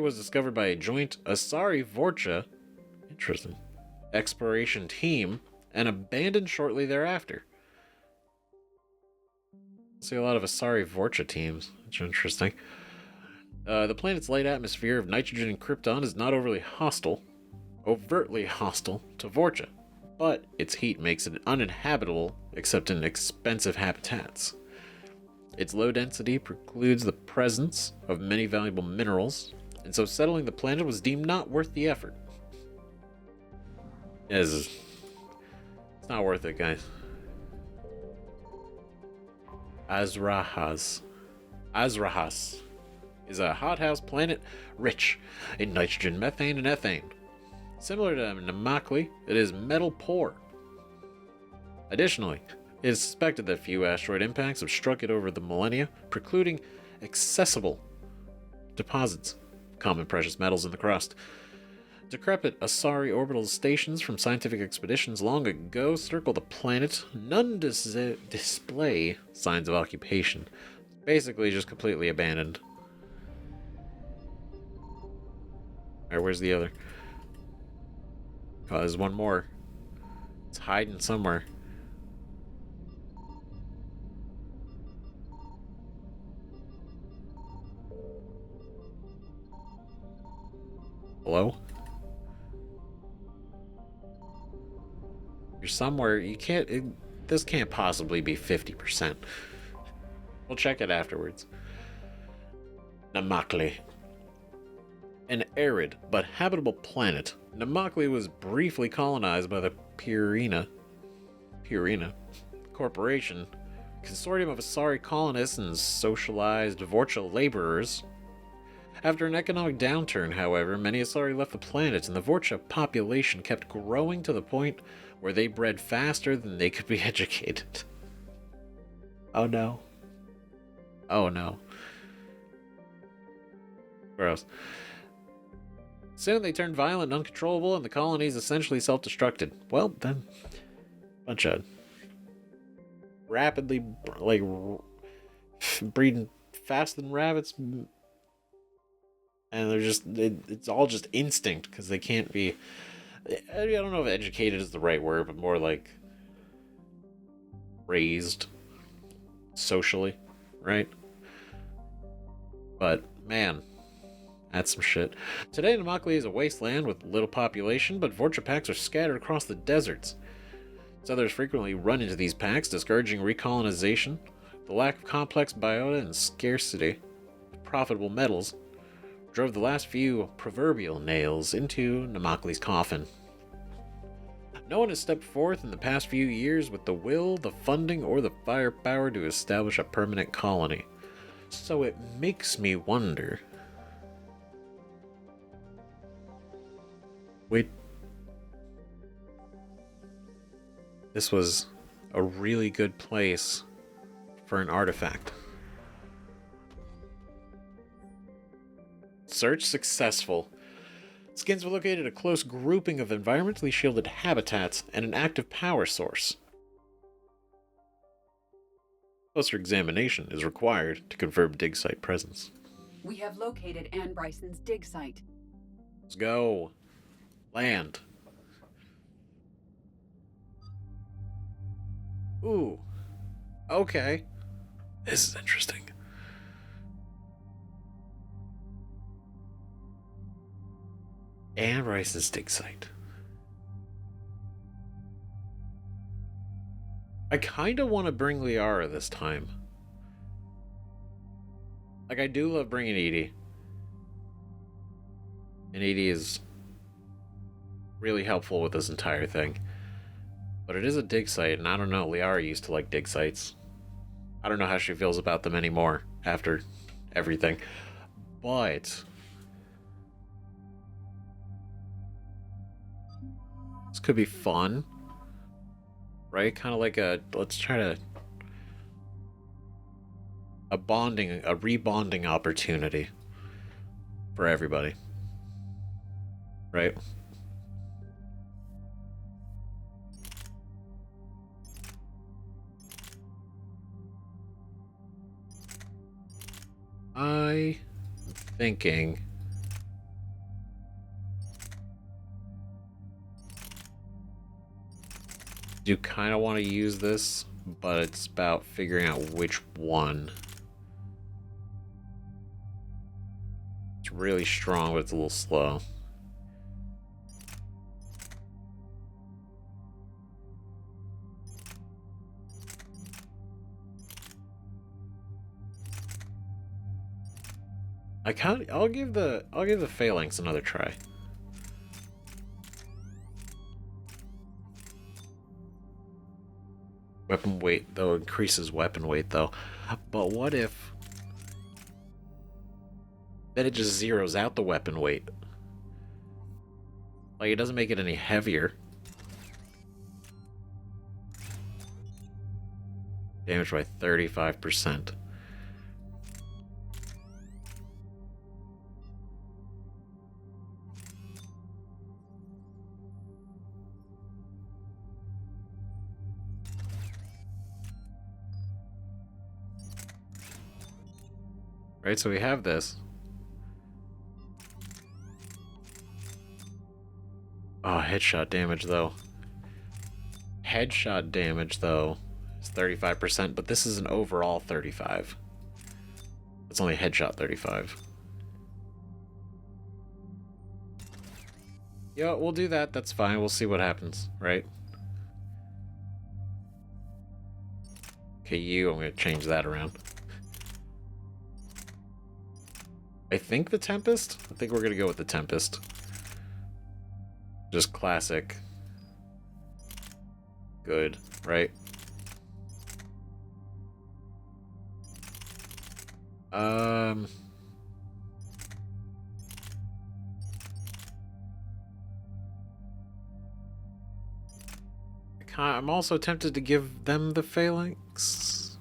was discovered by a joint Asari Vorcha, interesting, exploration team and abandoned shortly thereafter. I see a lot of Asari Vorcha teams, which is interesting. The planet's light atmosphere of nitrogen and krypton is not overtly hostile to Vorcha, but its heat makes it uninhabitable except in expensive habitats. Its low density precludes the presence of many valuable minerals, and so settling the planet was deemed not worth the effort. It's not worth it, guys. Azrahas is a hothouse planet rich in nitrogen, methane, and ethane. Similar to Namakli, it is metal poor. Additionally, it is suspected that few asteroid impacts have struck it over the millennia, precluding accessible deposits of common precious metals in the crust. Decrepit Asari orbital stations from scientific expeditions long ago circle the planet. None display signs of occupation. Basically, just completely abandoned. Alright, where's the other? Oh, there's one more. It's hiding somewhere. Hello? You're somewhere. You can't. This can't possibly be 50%. We'll check it afterwards. Namakli. An arid but habitable planet, Namakli was briefly colonized by the Purina Corporation, a consortium of Asari colonists and socialized Vorcha laborers. After an economic downturn, however, many Asari left the planet, and the Vorcha population kept growing to the point where they bred faster than they could be educated. Oh no. Oh no. Gross. Soon they turned violent and uncontrollable, and the colonies essentially self-destructed. Well, then, bunch of rapidly, breeding faster than rabbits, and they're just, it's all just instinct, because they can't be, I don't know if educated is the right word, but more like raised socially, right? But, man, that's some shit. Today, Namakli is a wasteland with little population, but Vorcha packs are scattered across the deserts. Settlers frequently run into these packs, discouraging recolonization. The lack of complex biota and scarcity of profitable metals drove the last few proverbial nails into Namakli's coffin. No one has stepped forth in the past few years with the will, the funding, or the firepower to establish a permanent colony. So it makes me wonder... Wait. This was a really good place for an artifact. Search successful. Skins were located at a close grouping of environmentally shielded habitats and an active power source. Closer examination is required to confirm dig site presence. We have located Ann Bryson's dig site. Let's go. Land. Ooh. Okay. This is interesting. Ann Bryson dig site. I kind of want to bring Liara this time. Like, I do love bringing Edie. And Edie is really helpful with this entire thing. But it is a dig site, and I don't know, Liara used to like dig sites. I don't know how she feels about them anymore after everything. But this could be fun. Right? Kind of like a, let's try to, a rebonding opportunity for everybody. Right? I'm thinking do kind of want to use this, but it's about figuring out which one. really strong, but it's a little slow. I'll give the phalanx another try. Weapon weight, though, increases weapon weight, though. But what if... then it just zeroes out the weapon weight? Like, it doesn't make it any heavier. Damage by 35%. Right, so we have this. Oh, headshot damage, though. Headshot damage, though, is 35%, but this is an overall 35. It's only headshot 35. Yeah, we'll do that. That's fine. We'll see what happens, right? Okay, I'm going to change that around. I think the Tempest? I think we're going to go with the Tempest. Just classic. Good, right? I'm also tempted to give them the phalanx.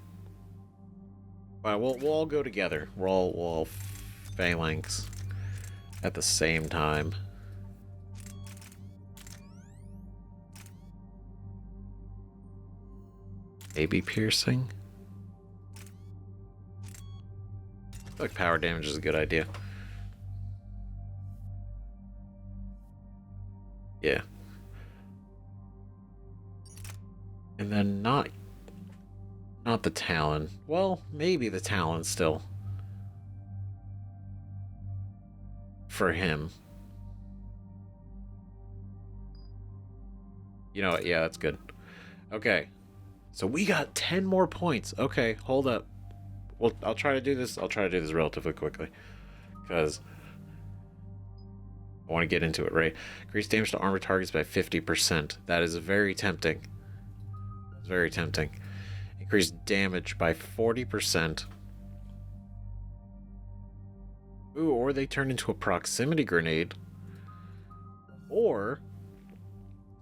But we'll all go together. We'll all phalanx at the same time. Maybe piercing? I feel like power damage is a good idea. Yeah. And then not the Talon. Well, maybe the Talon still. For him. You know what? Yeah, that's good. Okay. So we got 10 more points. Okay, hold up. Well, I'll try to do this. I'll try to do this relatively quickly. Because I want to get into it, right? Increase damage to armor targets by 50%. That is very tempting. It's very tempting. Increase damage by 40%. Ooh, or they turn into a proximity grenade. Or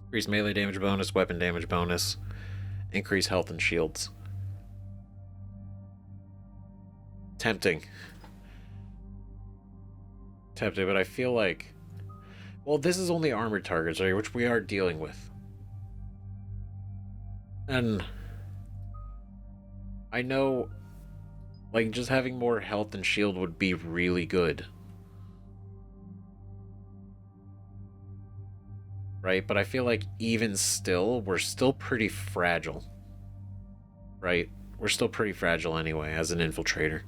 increase melee damage bonus, weapon damage bonus, increase health and shields. Tempting. Tempting, but I feel like... well, this is only armored targets, right, which we are dealing with. And I know, like, just having more health and shield would be really good. Right? But I feel like even still, we're still pretty fragile. Right? We're still pretty fragile anyway, as an infiltrator.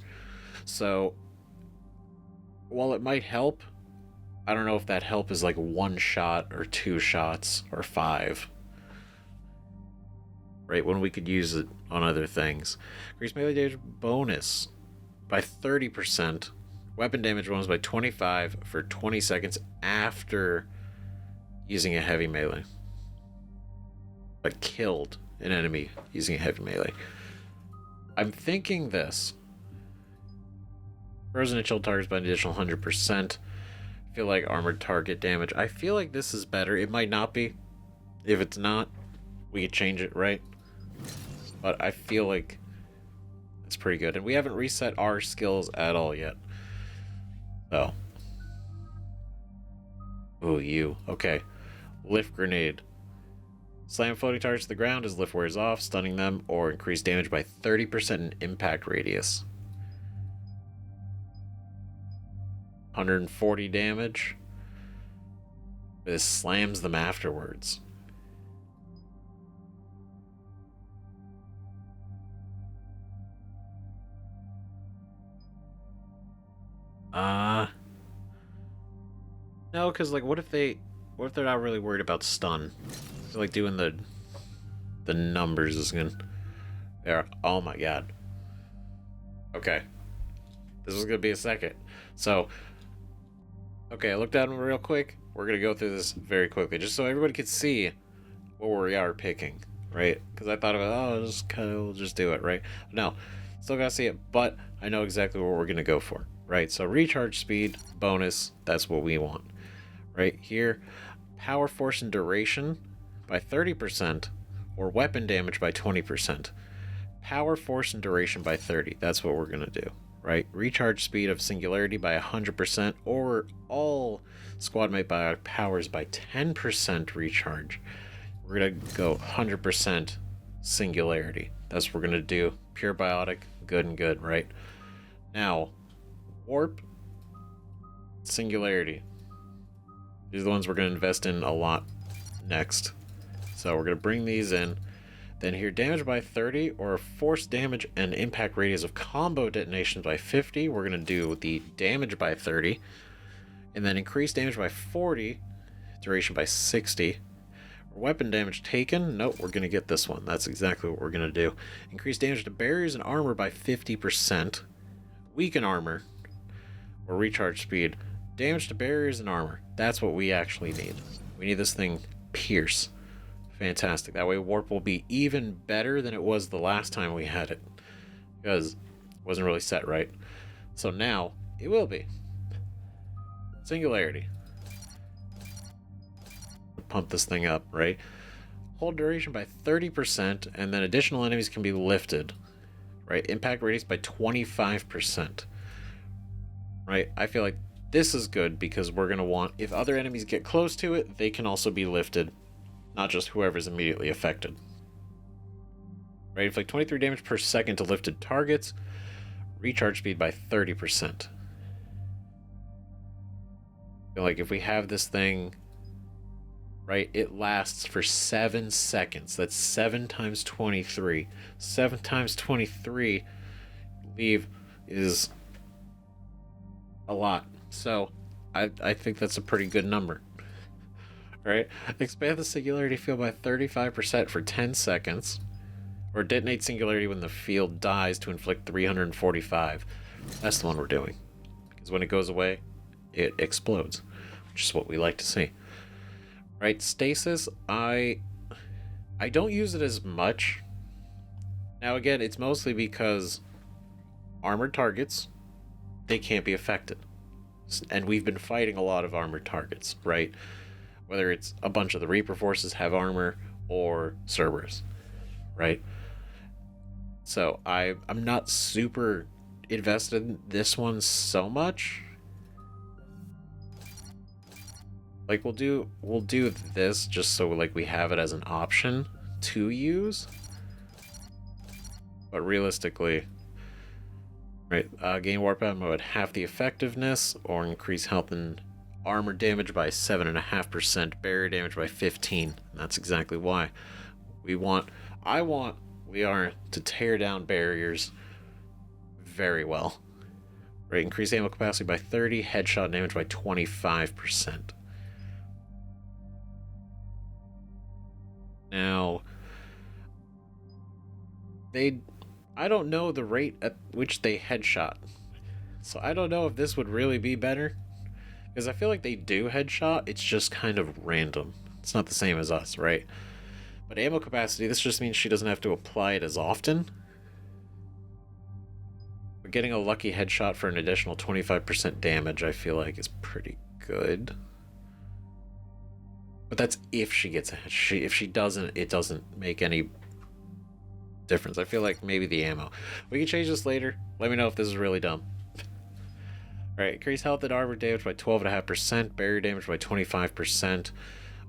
So, while it might help, I don't know if that help is like 1 shot or 2 shots or 5. Right, when we could use it on other things. Increase melee damage bonus by 30%. Weapon damage bonus by 25 for 20 seconds after using a heavy melee. But killed an enemy using a heavy melee. I'm thinking this. Frozen and chilled targets by an additional 100%. I feel like armored target damage. I feel like this is better. It might not be. If it's not, we could change it, right? But I feel like it's pretty good. And we haven't reset our skills at all yet. Oh. Ooh, you. Okay. Lift grenade. Slam floating targets to the ground as lift wears off, stunning them, or increase damage by 30% in impact radius. 140 damage. This slams them afterwards. No, because like, what if they're not really worried about stun? So, like doing the numbers is gonna. There. Oh my god. Okay. This is gonna be a second. So. Okay, I looked at them real quick. We're gonna go through this very quickly, just so everybody could see what we are picking, right? Because I thought about, we'll just do it, right? No, still gotta see it, but I know exactly what we're gonna go for, right? So recharge speed bonus, that's what we want, right here. Power, force, and duration by 30%, or weapon damage by 20%. Power, force, and duration by 30. That's what we're gonna do. Right, recharge speed of singularity by 100%, or all squad mate by powers by 10% recharge. We're gonna go 100% singularity. That's what we're gonna do. Pure biotic, good and good, right? Now, warp, singularity. These are the ones we're gonna invest in a lot next. So we're gonna bring these in. Then here, damage by 30, or force damage and impact radius of combo detonations by 50. We're going to do the damage by 30. And then increase damage by 40, duration by 60. Weapon damage taken. Nope, we're going to get this one. That's exactly what we're going to do. Increase damage to barriers and armor by 50%. Weaken armor, or recharge speed. Damage to barriers and armor. That's what we actually need. We need this thing pierce. Fantastic. That way warp will be even better than it was the last time we had it. Because it wasn't really set right. So now, it will be. Singularity. Pump this thing up, right? Hold duration by 30%, and then additional enemies can be lifted. Right? Impact radius by 25%. Right? I feel like this is good because we're going to want, if other enemies get close to it, they can also be lifted. Not just whoever's immediately affected. Right, inflict 23 damage per second to lifted targets. Recharge speed by 30%. Feel like if we have this thing, right, it lasts for 7 seconds. That's 7 times 23. 7 times 23, leave, is a lot. So, I think that's a pretty good number. Right? Expand the singularity field by 35% for 10 seconds. Or detonate singularity when the field dies to inflict 345. That's the one we're doing. Because when it goes away, it explodes. Which is what we like to see. Right? Stasis, I don't use it as much. Now again, it's mostly because armored targets, they can't be affected. And we've been fighting a lot of armored targets, right? Whether it's a bunch of the Reaper forces have armor or Cerberus, right? So I'm not super invested in this one so much. Like we'll do this just so like we have it as an option to use. But realistically, right? Gain warp out mode half the effectiveness, or increase health and armor damage by 7.5%, barrier damage by 15. That's exactly why we are to tear down barriers very well. Right, increase ammo capacity by 30, headshot damage by 25%. Now, I don't know the rate at which they headshot, so I don't know if this would really be better. Because I feel like they do headshot, it's just kind of random. It's not the same as us, right? But ammo capacity, this just means she doesn't have to apply it as often. But getting a lucky headshot for an additional 25% damage, I feel like is pretty good. But that's if she gets a headshot. If she doesn't, it doesn't make any difference. I feel like maybe the ammo. We can change this later. Let me know if this is really dumb. Alright, increase health and armor damage by 12.5%, barrier damage by 25%,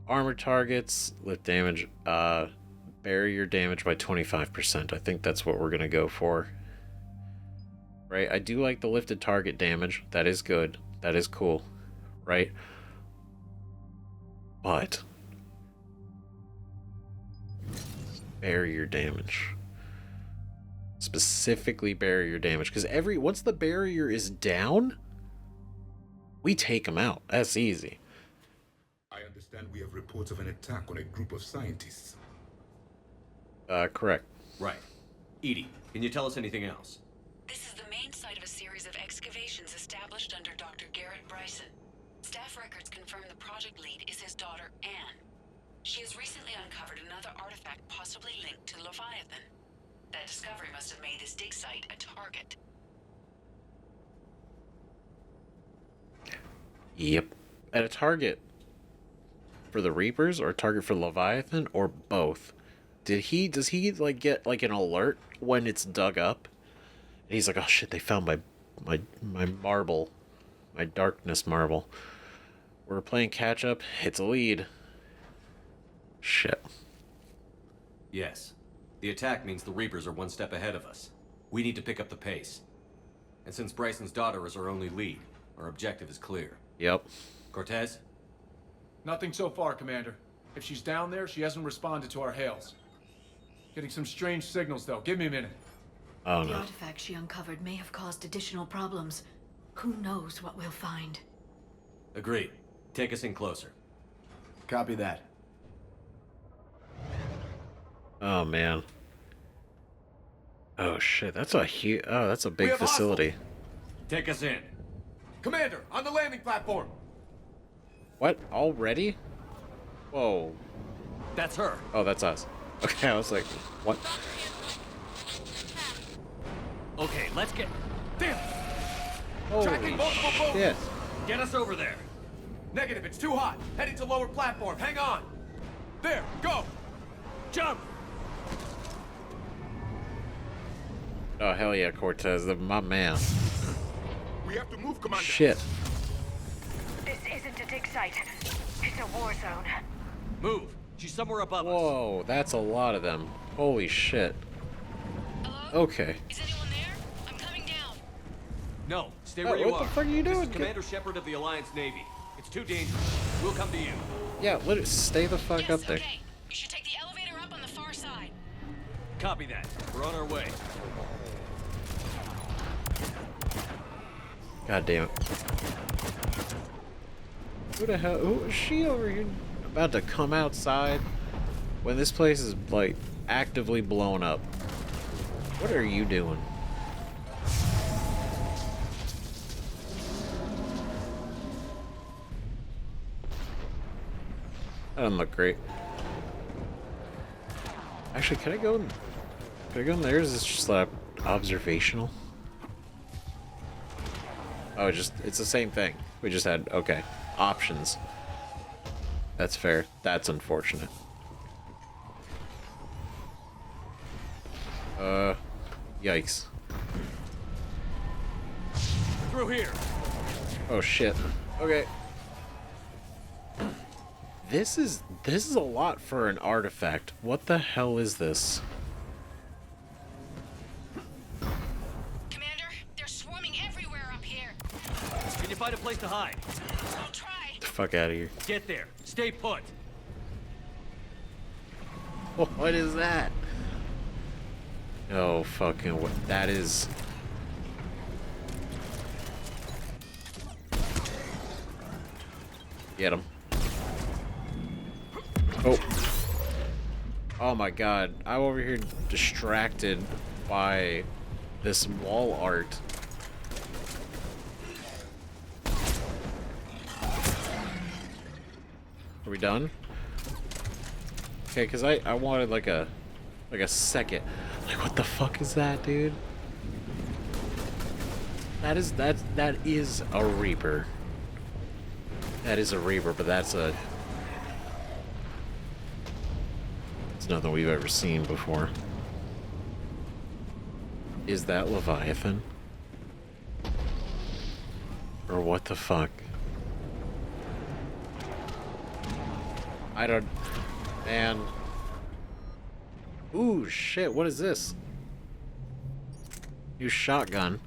armor targets, lift damage, barrier damage by 25%. I think that's what we're going to go for. Right, I do like the lifted target damage. That is good. That is cool. Right? But barrier damage. Specifically barrier damage. Because once the barrier is down, we take them out. That's easy. understand we have reports of an attack on a group of scientists. Correct. Right. Edie, can you tell us anything else? This is the main site of a series of excavations established under Dr. Bryson. Staff records confirm the project lead is his daughter, Ann. She has recently uncovered another artifact possibly linked to Leviathan. That discovery must have made this dig site a target. Yep. At a target for the Reapers or a target for Leviathan or both? Does he like get like an alert when it's dug up? And he's like, oh shit, they found my marble. My darkness marble. We're playing catch up. It's a lead. Shit. Yes. The attack means the Reapers are one step ahead of us. We need to pick up the pace. And since Bryson's daughter is our only lead, our objective is clear. Yep. Cortez? Nothing so far, Commander. If she's down there, she hasn't responded to our hails. Getting some strange signals, though. Give me a minute. Oh, the no. artifact she uncovered may have caused additional problems. Who knows what we'll find? Agreed. Take us in closer. Copy that. Oh, man. Oh, shit. That's a huge... Oh, that's a big facility. Take us in. Commander, on the landing platform! What? Already? Whoa. That's her. Oh, that's us. Okay, I was like, what? Okay, let's get... Damn! Holy Tracking multiple boats! shit. Get us over there. Negative, it's too hot. Heading to lower platform. Hang on. There, go! Jump! Oh, hell yeah, Cortez. My man. We have to move, Commander. Shit. This isn't a dig site. It's a war zone. Move. She's somewhere above us. Whoa, that's a lot of them. Holy shit. Hello? Okay. Is anyone there? I'm coming down. No, stay Oh, where you are. what the fuck are you This doing? is Commander Shepard of the Alliance Navy. It's too dangerous. We'll come to you. Yeah, let it stay the fuck up there. Okay. You should take the elevator up on the far side. Copy that. We're on our way. God damn it. Who the hell? Who is she over here about to come outside when this place is, like, actively blown up? What are you doing? That doesn't look great. Actually, can I go in there? Is this just like observational? Oh, it's the same thing. We just had, okay, options. That's fair. That's unfortunate. Yikes. Through here. Oh shit. Okay. This is a lot for an artifact. What the hell is this? Commander, they're swarming everywhere up here. Can you find a place to hide? I'll try. Get the fuck out of here. Get there. Stay put. What is that? Oh, fucking what? That is... Get him. Oh. Oh my god. I'm over here distracted by this wall art. Are we done? Okay, because I wanted like a second. Like, what the fuck is that, dude? That is a Reaper. That is a Reaper, but it's nothing we've ever seen before. Is that Leviathan? Or what the fuck? I don't... Man. Ooh, shit, what is this? New shotgun.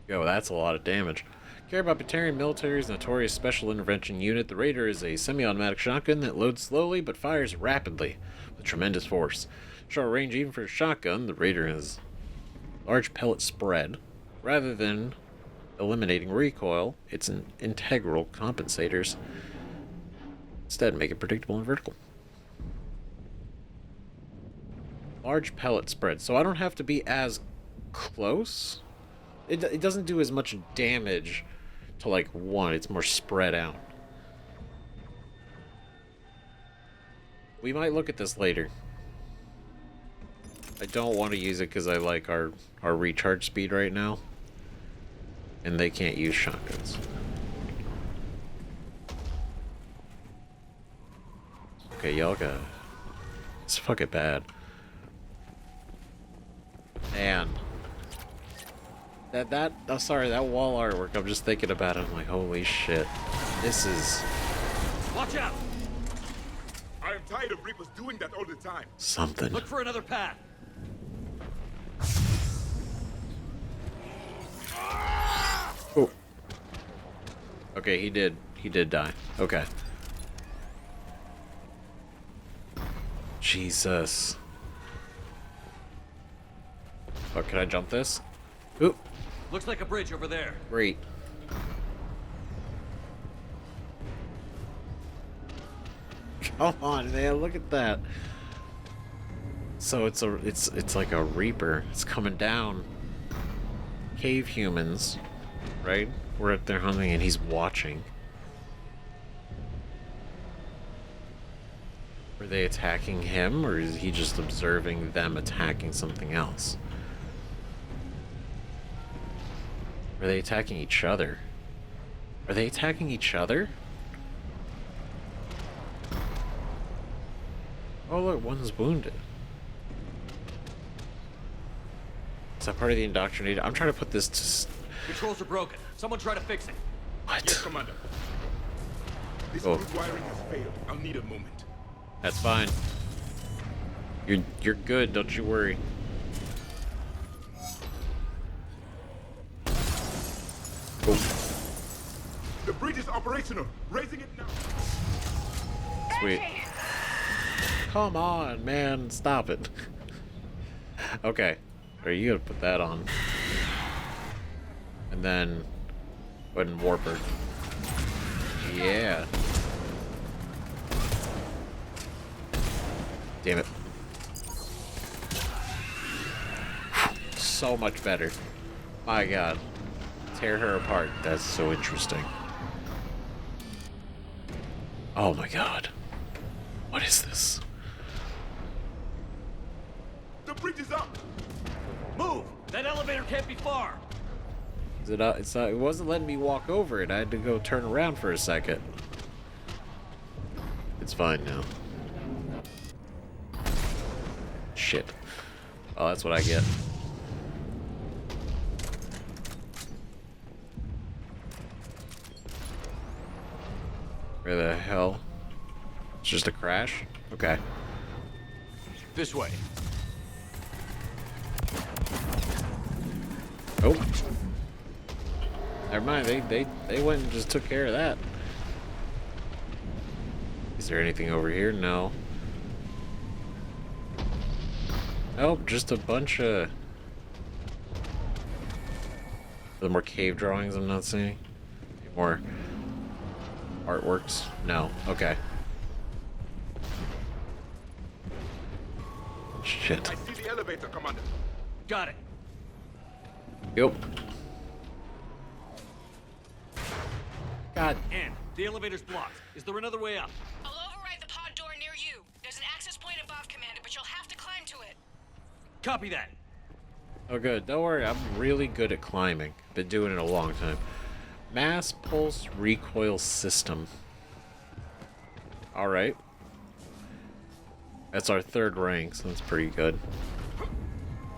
Yo, that's a lot of damage. Care about Batarian Military's notorious Special Intervention Unit, the Raider is a semi-automatic shotgun that loads slowly but fires rapidly with tremendous force. Short range even for a shotgun, the Raider has large pellet spread rather than eliminating recoil, it's an integral compensators. Instead, make it predictable and vertical. Large pellet spread, so I don't have to be as close. It doesn't do as much damage to like one, it's more spread out. We might look at this later. I don't want to use it because I like our recharge speed right now. And they can't use shotguns. Okay, y'all got... It's fucking bad. Man. Oh, sorry, that wall artwork, I'm just thinking about it. I'm like, holy shit. This is... Watch out! I am tired of Reapers doing that all the time. Something. Look for another path. Oh. Okay, he did die. Okay. Jesus. Oh, can I jump this? Ooh. Looks like a bridge over there. Great. Come on, man, look at that. So it's like a Reaper. It's coming down. Cave humans, right? We're up there hunting and he's watching. Were they attacking him, or is he just observing them attacking something else? Are they attacking each other? Are they attacking each other? Oh look, one's wounded. Is that part of the indoctrinated? I'm trying to put this to... Controls are broken. Someone try to fix it. What? Yes, Commander. This Oh. root wiring has failed. I'll need a moment. That's fine. You're good, don't you worry. Oh. The bridge is operational. Raising it now. Sweet. Come on, man. Stop it. Okay. Are you gonna put that on? And then go ahead and warp her. Yeah. Damn it. So much better. My god. Tear her apart. That's so interesting. Oh my god. What is this? The bridge is up. Move! That elevator can't be far. Is it? It's not. It wasn't letting me walk over it. I had to go turn around for a second. It's fine now. Shit. Oh, that's what I get. Where the hell? It's just a crash? Okay. This way. Oh. Never mind, they went and just took care of that. Is there anything over here? No. Nope, just a bunch of... Are there more cave drawings I'm not seeing? Any more artworks? No. Okay. Shit. I see the elevator, Commander. Got it. Yep. God. Ann, the elevator's blocked. Is there another way up? I'll override the pod door near you. There's an access point above, Commander, but you'll have to climb to it. Copy that. Oh good, don't worry, I'm really good at climbing. Been doing it a long time. Mass pulse recoil system. Alright. That's our third rank, so that's pretty good.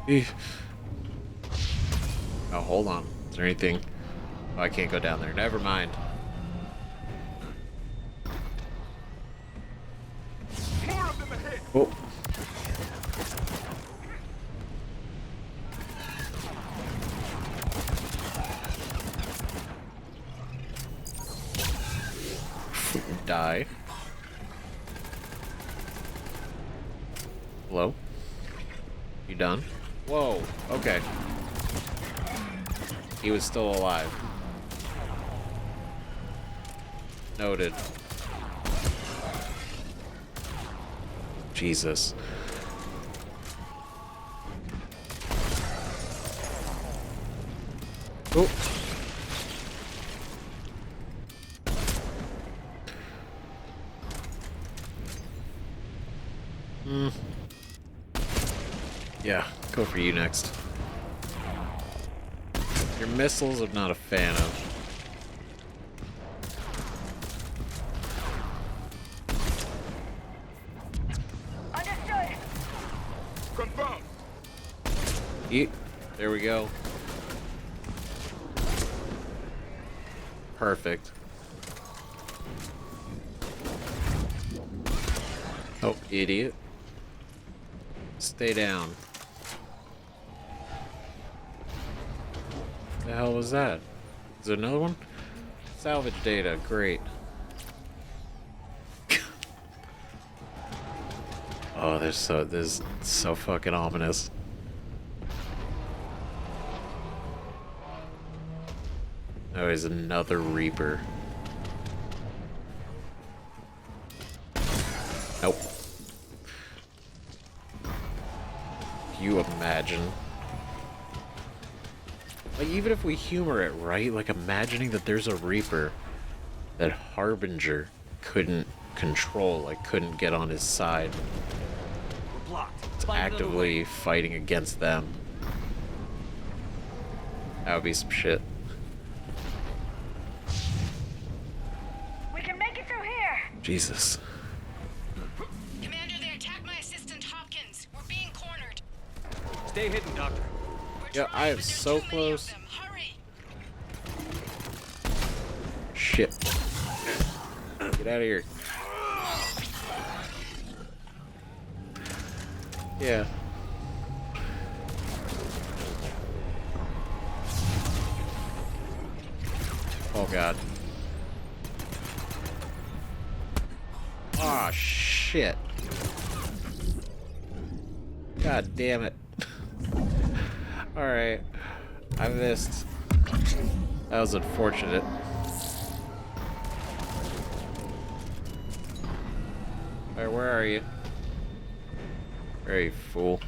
Eef. Oh, hold on. Is there anything? Oh, I can't go down there. Never mind. More of them ahead. Oh. Die. Hello? You done? Whoa, okay. He was still alive. Noted. Jesus. Oh. Yeah, go for you next. Your missiles I'm not a fan of. Understood. Confirmed. Eat. There we go. Perfect. Oh, idiot. Stay down. The hell was that? Is there another one? Salvage data, great. Oh, this is so fucking ominous. Oh, there's another Reaper. Nope. Can you imagine? Like, even if we humor it, right? Like, imagining that there's a Reaper that Harbinger couldn't control, like, couldn't get on his side. We're blocked. It's actively fighting against them. That would be some shit. We can make it through here. Jesus. Commander, they attacked my assistant Hopkins. We're being cornered. Stay hidden, Doctor. Yeah, I am so close. Shit. Get out of here. Yeah. Oh god. Ah, shit. God damn it. Alright. I missed. That was unfortunate. Alright, where are you? Where are you, fool?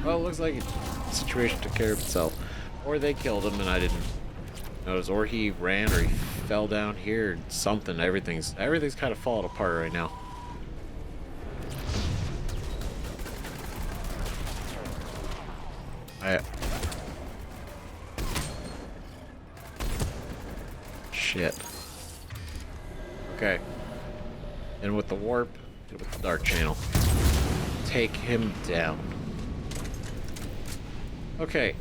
Well, it looks like the situation took care of itself. Or they killed him and I didn't notice. Or he ran or he fell down here. Something. Everything's kind of falling apart right now. Shit. Okay. And with the warp, and with the dark channel. Take him down. Okay.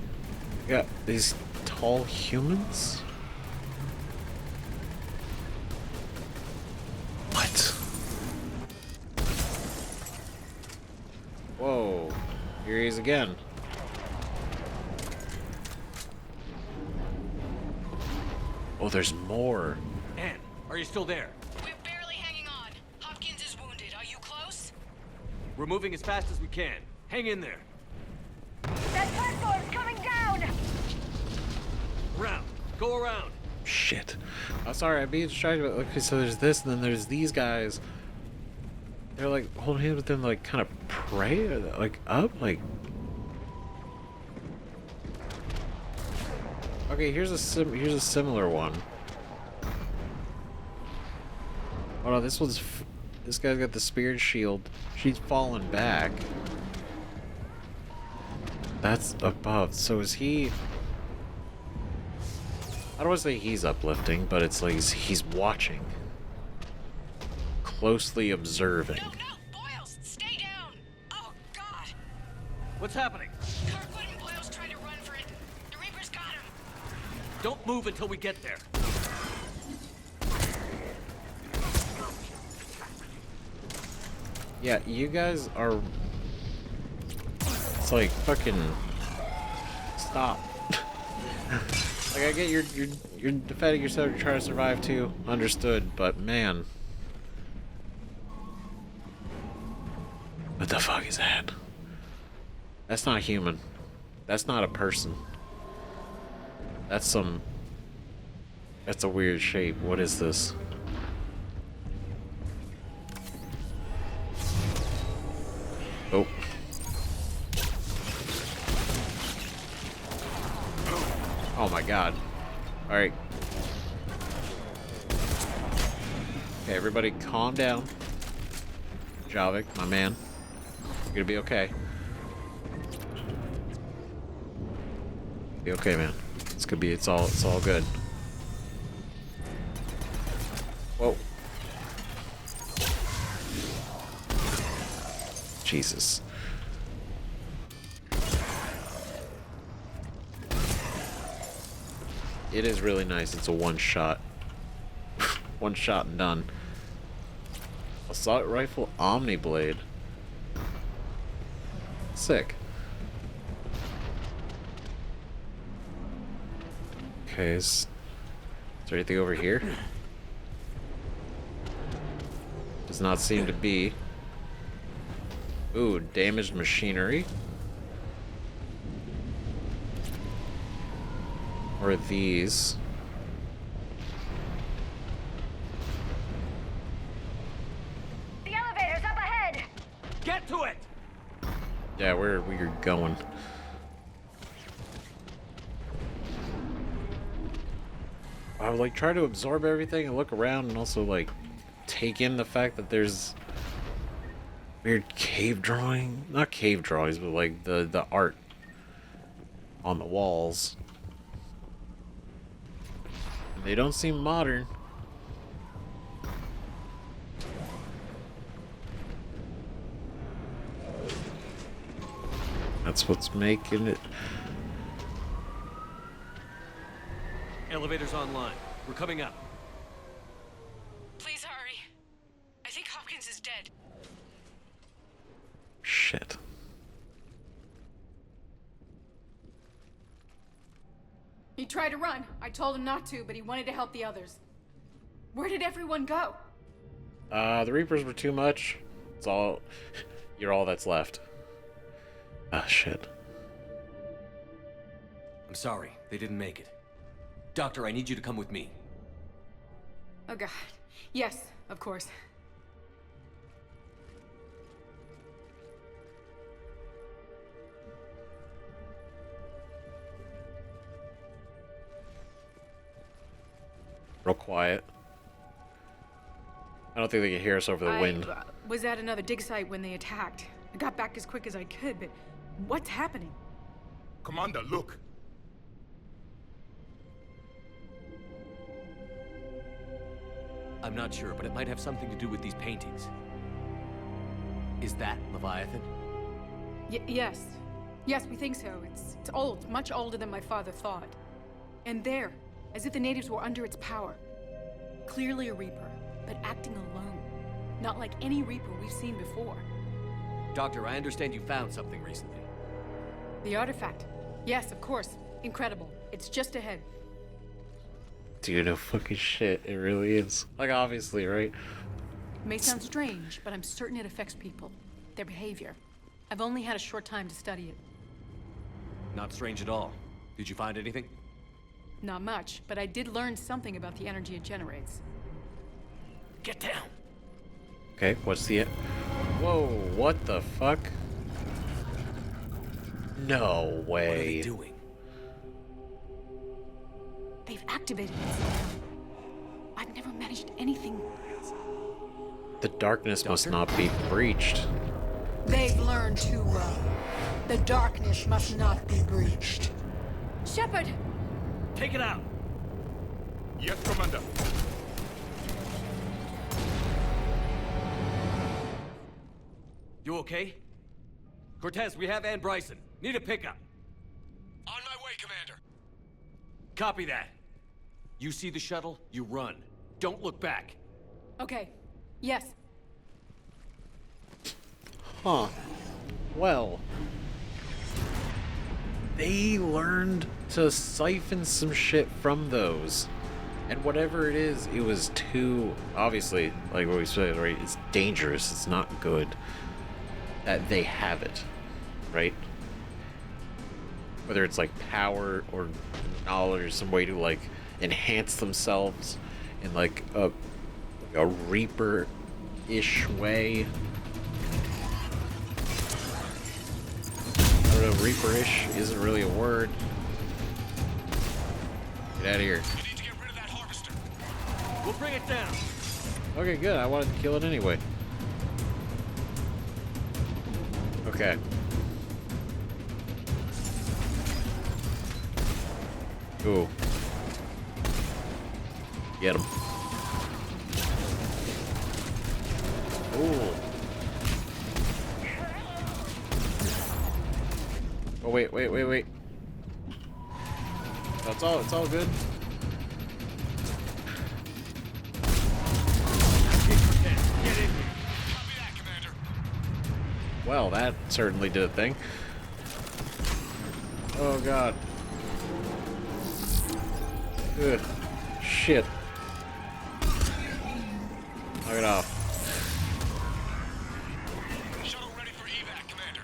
We got these tall humans? What? Whoa. Here he is again. Oh, there's more. Ann, are you still there? We're barely hanging on. Hopkins is wounded. Are you close? We're moving as fast as we can. Hang in there. That platform's coming down. Around. Go around. Shit. I'm sorry, I'm being distracted. Okay, so there's this, and then there's these guys. They're like holding hands with them, like kind of pray, or like up, like. Okay, here's a similar one. Oh no, this guy's got the spear shield. She's fallen back. That's above. So is he? I don't want to say he's uplifting, but it's like he's watching, closely observing. No, Boyles, stay down. Oh God. What's happening? Kirkwood and Boyles trying to run for it. The Reaper's got him. Don't move until we get there. Yeah, you guys are. It's like fucking. Stop. Like, I get you're defending yourself, you're trying to survive too. Understood, but man. What the fuck is that? That's not human. That's not a person. That's some... That's a weird shape. What is this? Oh. Oh my god. Alright. Okay, everybody calm down. Javik, my man. You're gonna be okay. Be okay, man. It's all good. Whoa. Jesus. It is really nice. It's a one shot. One shot and done. Assault rifle Omni Blade. Sick. Okay, is there anything over here? Does not seem to be. Ooh, damaged machinery. Or these. The elevator's up ahead! Get to it! Yeah, where we're going. I would like try to absorb everything and look around and also like take in the fact that there's weird cave drawing, not cave drawings, but like the art on the walls. They don't seem modern. That's what's making it. Elevator's online. We're coming up. Please hurry. I think Hopkins is dead. Shit. He tried to run. I told him not to, but he wanted to help the others. Where did everyone go? The Reapers were too much. It's all... You're all that's left. Ah, shit. I'm sorry. They didn't make it. Doctor, I need you to come with me. Oh god. Yes, of course. Real quiet. I don't think they can hear us over the wind. I was at another dig site when they attacked. I got back as quick as I could, but what's happening? Commander, look! I'm not sure, but it might have something to do with these paintings. Is that Leviathan? Yes. Yes, we think so. It's old, much older than my father thought. And there, as if the natives were under its power. Clearly a Reaper, but acting alone. Not like any Reaper we've seen before. Doctor, I understand you found something recently. The artifact. Yes, of course. Incredible. It's just ahead. Dude, no fucking shit. It really is. Like, obviously, right? May sound strange, but I'm certain it affects people. Their behavior. I've only had a short time to study it. Not strange at all. Did you find anything? Not much, but I did learn something about the energy it generates. Get down! Okay, what's the... Whoa, what the fuck? No way. What are they doing? They've activated it somehow. I've never managed anything. The darkness must not be breached. They've learned too well. The darkness must not be breached. Shepard! Take it out! Yes, Commander. You okay? Cortez, we have Ann Bryson. Need a pickup. On my way, Commander. Copy that. You see the shuttle, you run. Don't look back. Okay. Yes. Huh. Well. They learned to siphon some shit from those. And whatever it is, it was too... Obviously, like what we said, right? It's dangerous. It's not good that they have it. Right? Whether it's like power or knowledge or some way to like enhance themselves in like a Reaper-ish way. I don't know, Reaper-ish isn't really a word. Get out of here. You need to get rid of that harvester. We'll bring it down. Okay, good. I wanted to kill it anyway. Okay. Ooh. Get him. Ooh. Oh, wait. It's all good. Get in here. Well, that certainly did a thing. Oh, God. Ugh. Shit. Knock it off. Shuttle ready for evac, Commander.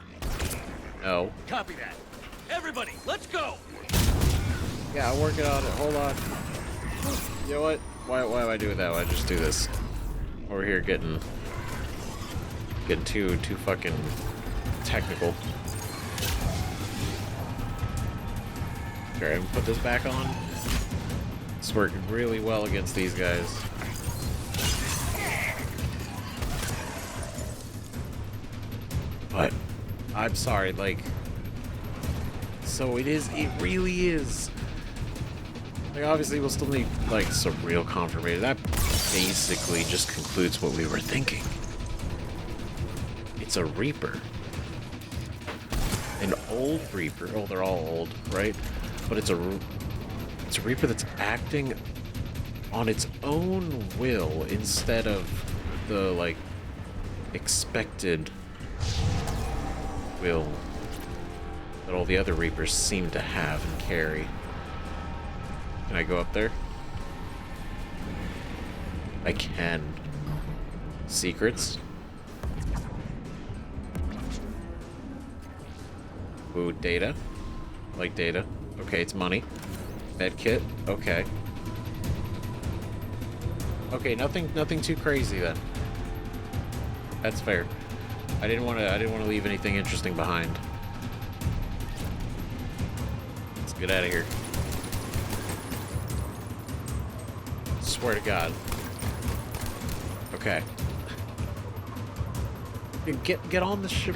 No. Copy that. Everybody, let's go. Yeah, I'm working on it. Hold on. You know what? Why am I doing that? Why just do this? Over here getting too fucking technical. Okay, I'm gonna put this back on. It's working really well against these guys. But I'm sorry, like, so it really is. Like, obviously we'll still need like some real confirmation. That basically just concludes what we were thinking. It's a Reaper. An old Reaper. Oh, they're all old, right? But it's a Reaper that's acting on its own will instead of the, like, expected will that all the other Reapers seem to have and carry. Can I go up there? I can. Secrets? Ooh, data. I like data. Okay, it's money. Med kit. Okay. Okay, nothing too crazy then. That's fair. I didn't want to leave anything interesting behind. Let's get out of here. Swear to God. Okay. Get on the ship.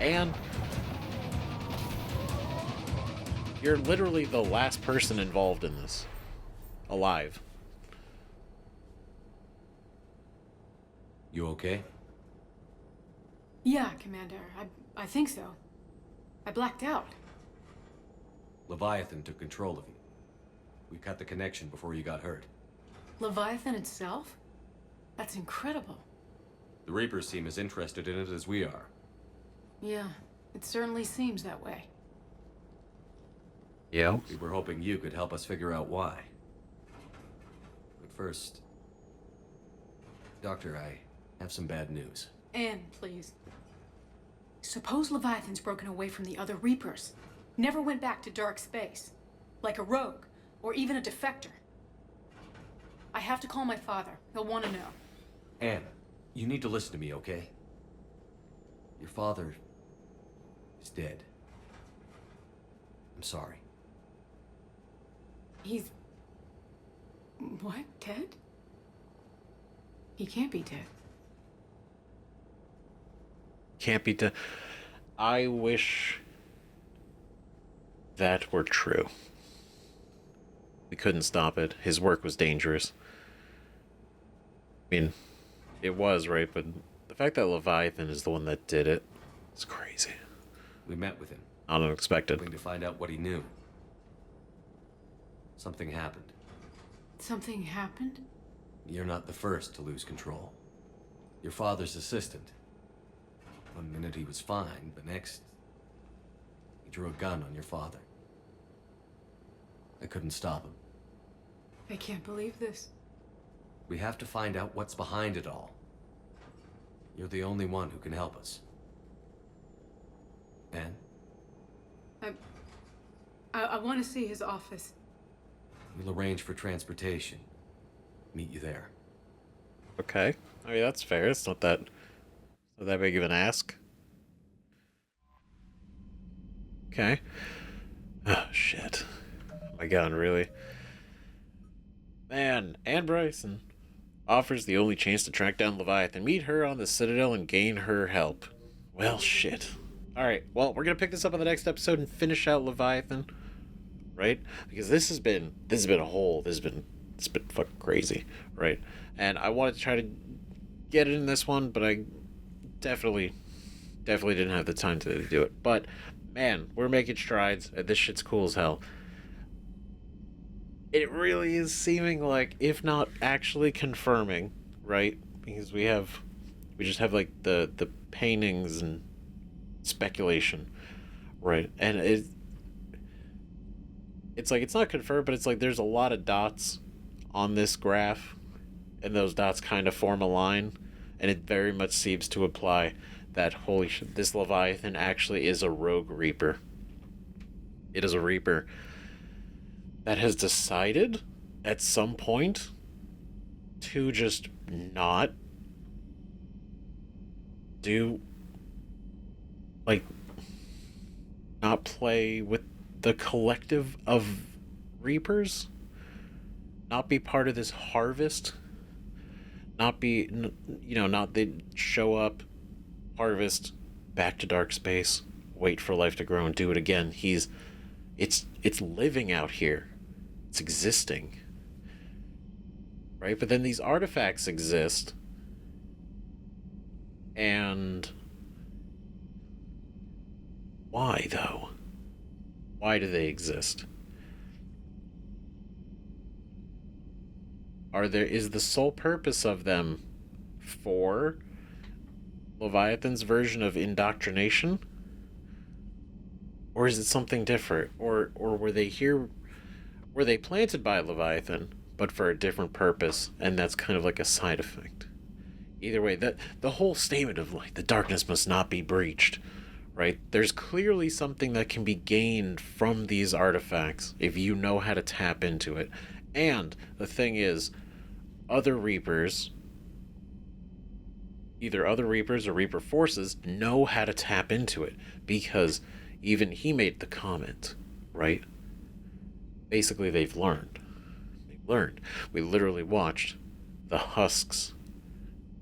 And you're literally the last person involved in this. Alive. You okay? Yeah, Commander. I think so. I blacked out. Leviathan took control of you. We cut the connection before you got hurt. Leviathan itself? That's incredible. The Reapers seem as interested in it as we are. Yeah, it certainly seems that way. Yeah. We were hoping you could help us figure out why. But first, Doctor, I have some bad news. Ann, please. Suppose Leviathan's broken away from the other Reapers. Never went back to dark space. Like a rogue, or even a defector. I have to call my father. He'll want to know. Ann, you need to listen to me, okay? Your father is dead. I'm sorry. He's... What? Dead? He can't be dead. Can't be done. I wish that were true. We couldn't stop it. His work was dangerous. I mean, it was, right? But the fact that Leviathan is the one that did it is crazy. We met with him. Not unexpected. Hoping to find out what he knew. Something happened. Something happened? You're not the first to lose control. Your father's assistant. One minute he was fine, the next, he drew a gun on your father. I couldn't stop him. I can't believe this. We have to find out what's behind it all. You're the only one who can help us. Ann? want to see his office. We'll arrange for transportation. Meet you there. Okay. I mean, that's fair. It's not that big of an ask. Okay. Oh, shit. Oh my god, really? Man, Ann Bryson offers the only chance to track down Leviathan, meet her on the Citadel, and gain her help. Well, shit. Alright, well, we're gonna pick this up on the next episode and finish out Leviathan. Right? Because this has been fucking crazy. Right? And I wanted to try to get it in this one, but I definitely didn't have the time to do it. But, man, we're making strides. This shit's cool as hell. It really is seeming like, if not actually confirming, right? Because we just have like the paintings and speculation, right? And it's like, it's not confirmed, but it's like there's a lot of dots on this graph, and those dots kind of form a line, and it very much seems to imply that, holy shit, this Leviathan actually is a rogue Reaper. It is a Reaper that has decided at some point to just not play with the collective of Reapers, not be part of this harvest, not they show up, harvest, back to dark space, wait for life to grow and do it again. It's living out here. It's existing. Right? But then these artifacts exist. And why, though? Why do they exist? Is the sole purpose of them for Leviathan's version of indoctrination? Or is it something different? Or were they planted by Leviathan, but for a different purpose, and that's kind of like a side effect? Either way, the whole statement of like the darkness must not be breached, right? There's clearly something that can be gained from these artifacts if you know how to tap into it. And the thing is, other Reapers, either other Reapers or Reaper forces, know how to tap into it, because even he made the comment, right? Basically, they've learned. We literally watched the husks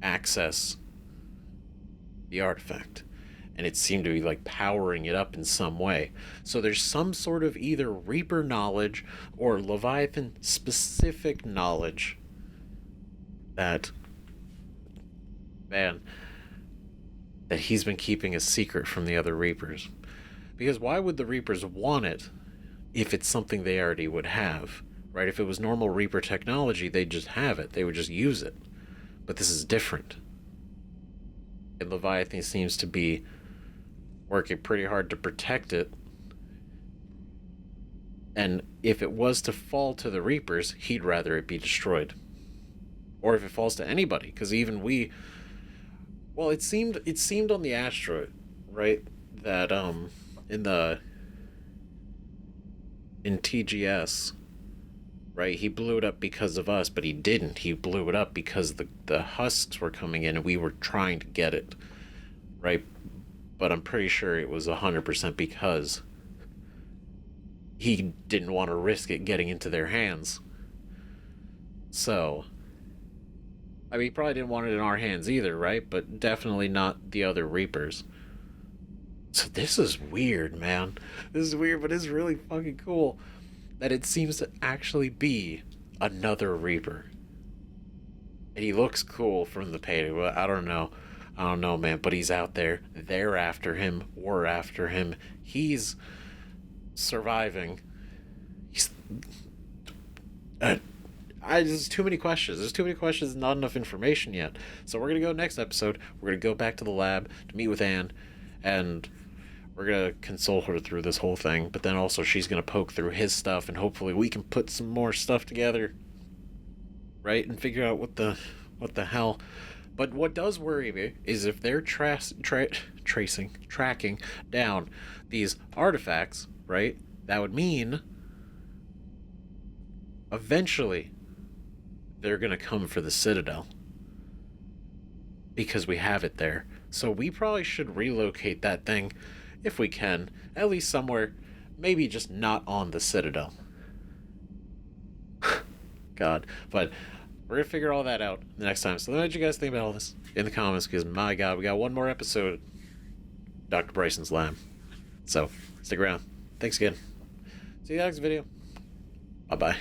access the artifact, and it seemed to be like powering it up in some way. So there's some sort of either Reaper knowledge or Leviathan specific knowledge that he's been keeping a secret from the other Reapers. Because why would the Reapers want it if it's something they already would have, right? If it was normal Reaper technology, they'd just have it. They would just use it. But this is different. And Leviathan seems to be working pretty hard to protect it. And if it was to fall to the Reapers, he'd rather it be destroyed. Or if it falls to anybody, because even it seemed on the asteroid, right, that in TGS, right, he blew it up because of us, but he didn't. He blew it up because the husks were coming in and we were trying to get it, right? But I'm pretty sure it was 100% because he didn't want to risk it getting into their hands. So, I mean, he probably didn't want it in our hands either, right? But definitely not the other Reapers. So this is weird, man. This is weird, but it's really fucking cool that it seems to actually be another Reaper. And he looks cool from the painting. Well, I don't know, man, but he's out there. They're after him. We're after him. He's surviving. There's too many questions. There's too many questions, not enough information yet. So we're going to go next episode. We're going to go back to the lab to meet with Ann, and we're going to console her through this whole thing. But then also she's going to poke through his stuff, and hopefully we can put some more stuff together, right? And figure out what the hell. But what does worry me is if they're tracking down these artifacts, right? that would mean eventually they're going to come for the Citadel. Because we have it there. So we probably should relocate that thing, if we can, at least somewhere, maybe just not on the Citadel. God. But we're going to figure all that out the next time. So let me know what you guys think about all this in the comments, because my God, we got one more episode of Dr. Bryson's Lab. So stick around. Thanks again. See you next video. Bye-bye.